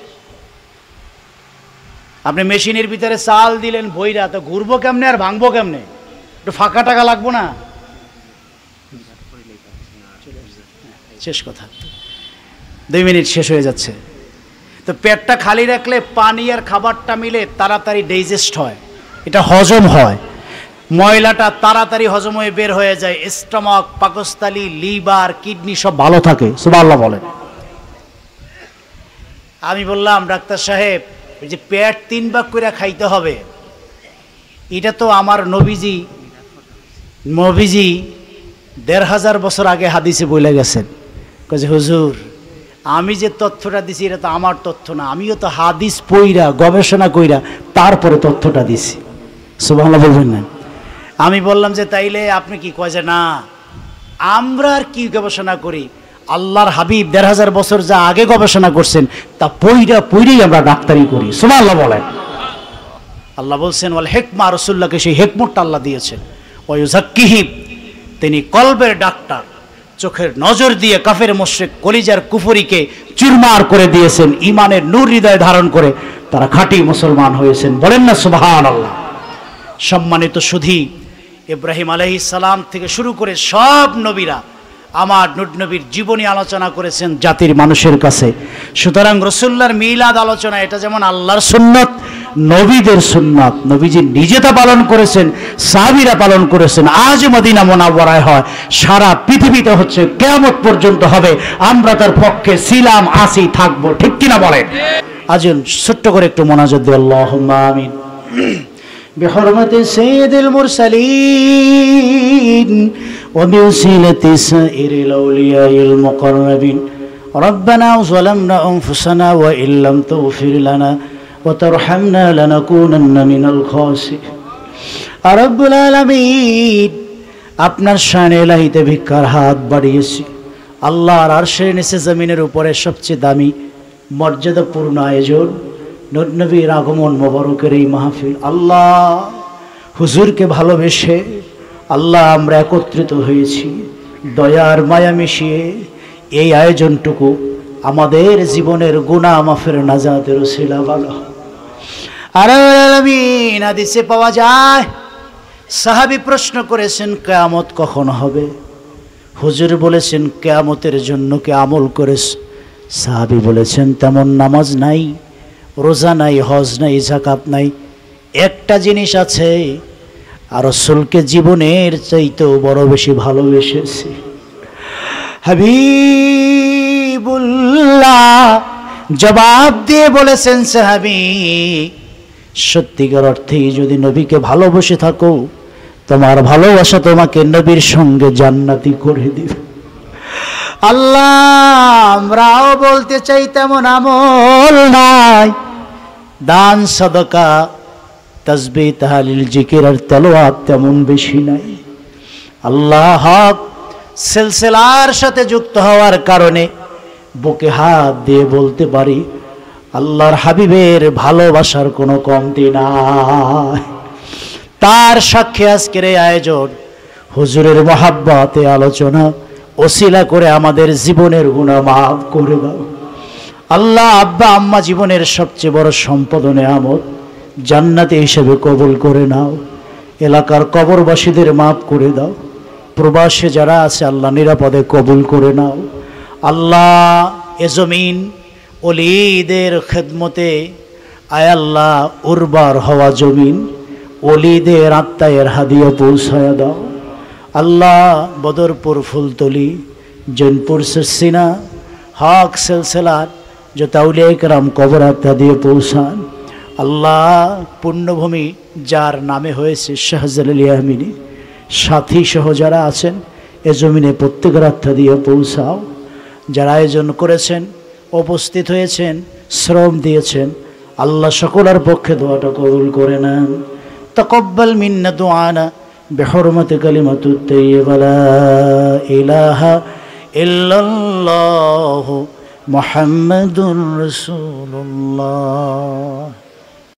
আপনি মেশিনের ভিতরে চাল দিলেন বইরা, তো ঘুরবো কেমনে আর ভাঙবো কেমনে? একটু ফাঁকা টাকা লাগবো না? শেষ কথা, 2 মিনিট শেষ হয়ে যাচ্ছে। তো পেটটা খালি রাখলে পানি আর খাবারটা মিলে তাড়াতাড়ি ডাইজেস্ট হয়, এটা হজম হয়, ময়লাটা তাড়াতাড়ি হজম হয়ে বের হয়ে যায়, স্টমাক, পাকস্থলী, লিভার, কিডনি সব ভালো থাকে। সুবহানাল্লাহ বলেন। আমি বললাম, ডাক্তার সাহেব এই যে পেট 3 ভাগ করে খাইতে হবে, এটা তো আমার নবীজি ১৫০০ বছর আগে হাদিসে বলে গেছেন। কয়ে হুজুর আমি যে তথ্যটা দিছি এটা তো আমার তথ্য না, আমিও তো হাদিস পইরা গবেষণা কইরা তারপরে তথ্যটা দিছি। সুবহানাল্লাহ বলবেন না? আমি বললাম যে তাইলে আপনি কি? কয় যে না, আমরা আর কি গবেষণা করি? আল্লাহর হাবিব ১৫০০ বছর যা আগে গবেষণা করছেন তা পইরেই আমরা ডাক্তারি করি। সুবহানাল্লাহ বলেন। আল্লাহ বলছেন ওয়াল হিকমা, রাসূলুল্লাহকে সেই হিকমতটা আল্লাহ দিয়েছেন। ওয়া ইউযাক্কিহিম, তিনি কলবের ডাক্তার, চোখের নজর দিয়ে কাফের মুশরিক কলিজার কুফরিকে চুরমার করে দিয়েছেন। ঈমানের নূর হৃদয়ে ধারণ করে তারা খাঁটি মুসলমান হয়েছেন। বলেন না সুবহানাল্লাহ। সম্মানিত সুধী, ইব্রাহিম আলাইহিস সালাম থেকে শুরু করে সব নবীরা আমার নবীর জীবনী আলোচনা করেছেন জাতির মানুষের কাছে। সুতরাং রাসূলুল্লাহর মিলাদ আলোচনা এটা যেমন আল্লাহর সুন্নাত, নবীদের সুন্নাত, নবীজি নিজে তা পালন করেছেন, সাহাবীরা পালন করেছেন, আজ মদিনা মুনাওয়ারায় হয়, সারা পৃথিবীতে হচ্ছে, কিয়ামত পর্যন্ত হবে। আমরা তার পক্ষে ছিলাম, আছি, থাকবো। ঠিক কিনা বলেন? আজ ছোট্ট করে একটু মোনাজাত দিই। আল্লাহুম্মা আমিন। بحرمة سيد المرسلين وبوسيلة سائر الأولياء المقربين ربنا ظلمنا أنفسنا وإن لم تغفر لنا وترحمنا لنكونن من الخاسرين رب العالمين আপনার শানে ইলাহিতে ভিক্ষার হাত বাড়িয়েছি। আল্লাহর আরশের নিচে জমিনের উপরে সবচেয়ে দামি মর্যাদাপূর্ণ আয়োজন নবীর আগমন মোবারকের এই মাহফিল। আল্লাহ হুজুরকে ভালোবেসে আল্লাহ আমরা একত্রিত হয়েছি। দয়ার মায়া মিশিয়ে এই আয়োজনটুকু আমাদের জীবনের গুনাহ মাফের নাজাতের ওসিলা বানাও। আর আলামিন হাদিসে পাওয়া যায়, সাহাবী প্রশ্ন করেছেন কিয়ামত কখন হবে? হুজুর বলেছেন কিয়ামতের জন্য কি আমল করেছ? সাহাবী বলেছেন তেমন নামাজ নাই, রোজা নাই, হজ নাই, যাকাত নাই, একটা জিনিস আছে, আর রাসূলকে জীবনের চাইতেও বড় বেশি ভালোবেসেছি। হাবিবুল্লাহ জবাব দিয়ে বলেছেন, সাহাবী সত্যিকার অর্থেই যদি নবীকে ভালোবেসে থাকো, তোমার ভালোবাসা তোমাকে নবীর সঙ্গে জান্নাতি করে দিবে। আল্লাহ আমরাও বলতে চাই তেমন আমল নাই, দান সাদাকা তাসবিহ তাহলিল জিকির আর তেলাওয়াত তেমন বেশি নাই। আল্লাহ হক সিলসিলার সাথে যুক্ত হওয়ার কারণে বুকে হাত দিয়ে বলতে পারি আল্লাহর হাবিবের ভালোবাসার কোনো কমতি নাই। তার সাক্ষী আজকের এই আয়োজন, হুজুরের মহাব্বতে আলোচনা ওসিলা করে আমাদের জীবনের গুনাহ মাফ করে দাও। আল্লাহ আব্বা আম্মা জীবনের সবচেয়ে বড় সম্পদ নেয়ামত, জান্নাতে হিসেবে কবুল করে নাও। এলাকার কবরবাসীদের মাফ করে দাও। প্রবাসে যারা আছে আল্লাহ নিরাপদে কবুল করে নাও। আল্লাহ এ জমিন ওলিদের খেদমতে আয় আল্লাহ উর্বর হওয়া জমিন, ওলিদের আত্মায়ের হাদিয়া পৌঁছায়া দাও। আল্লাহ বদরপুর ফুলতলি জৈনপুর সিনা হক সিলসিলার जो ताउलिया कराम कबर आत्मा दिए पौঁছান। আল্লাহ পুণ্যভূমি যার নামে হয়েছে শাহজালাল আমিনী সাথী সহ যারা আছেন এ জমিনে প্রত্যেকের আত্মা দিয়ে পৌঁছাও। যারা আয়োজন করেছেন, উপস্থিত হয়েছেন, শ্রম দিয়েছেন, আল্লাহ সকলের পক্ষে দোয়াটা কবুল করে নেন। তাকাব্বাল মিন্না দুআনা বিহুরমাতি কালিমাতুত তাইয়্যিবা লা ইলাহা ইল্লাল্লাহু মুহাম্মাদুর রাসূলুল্লাহ।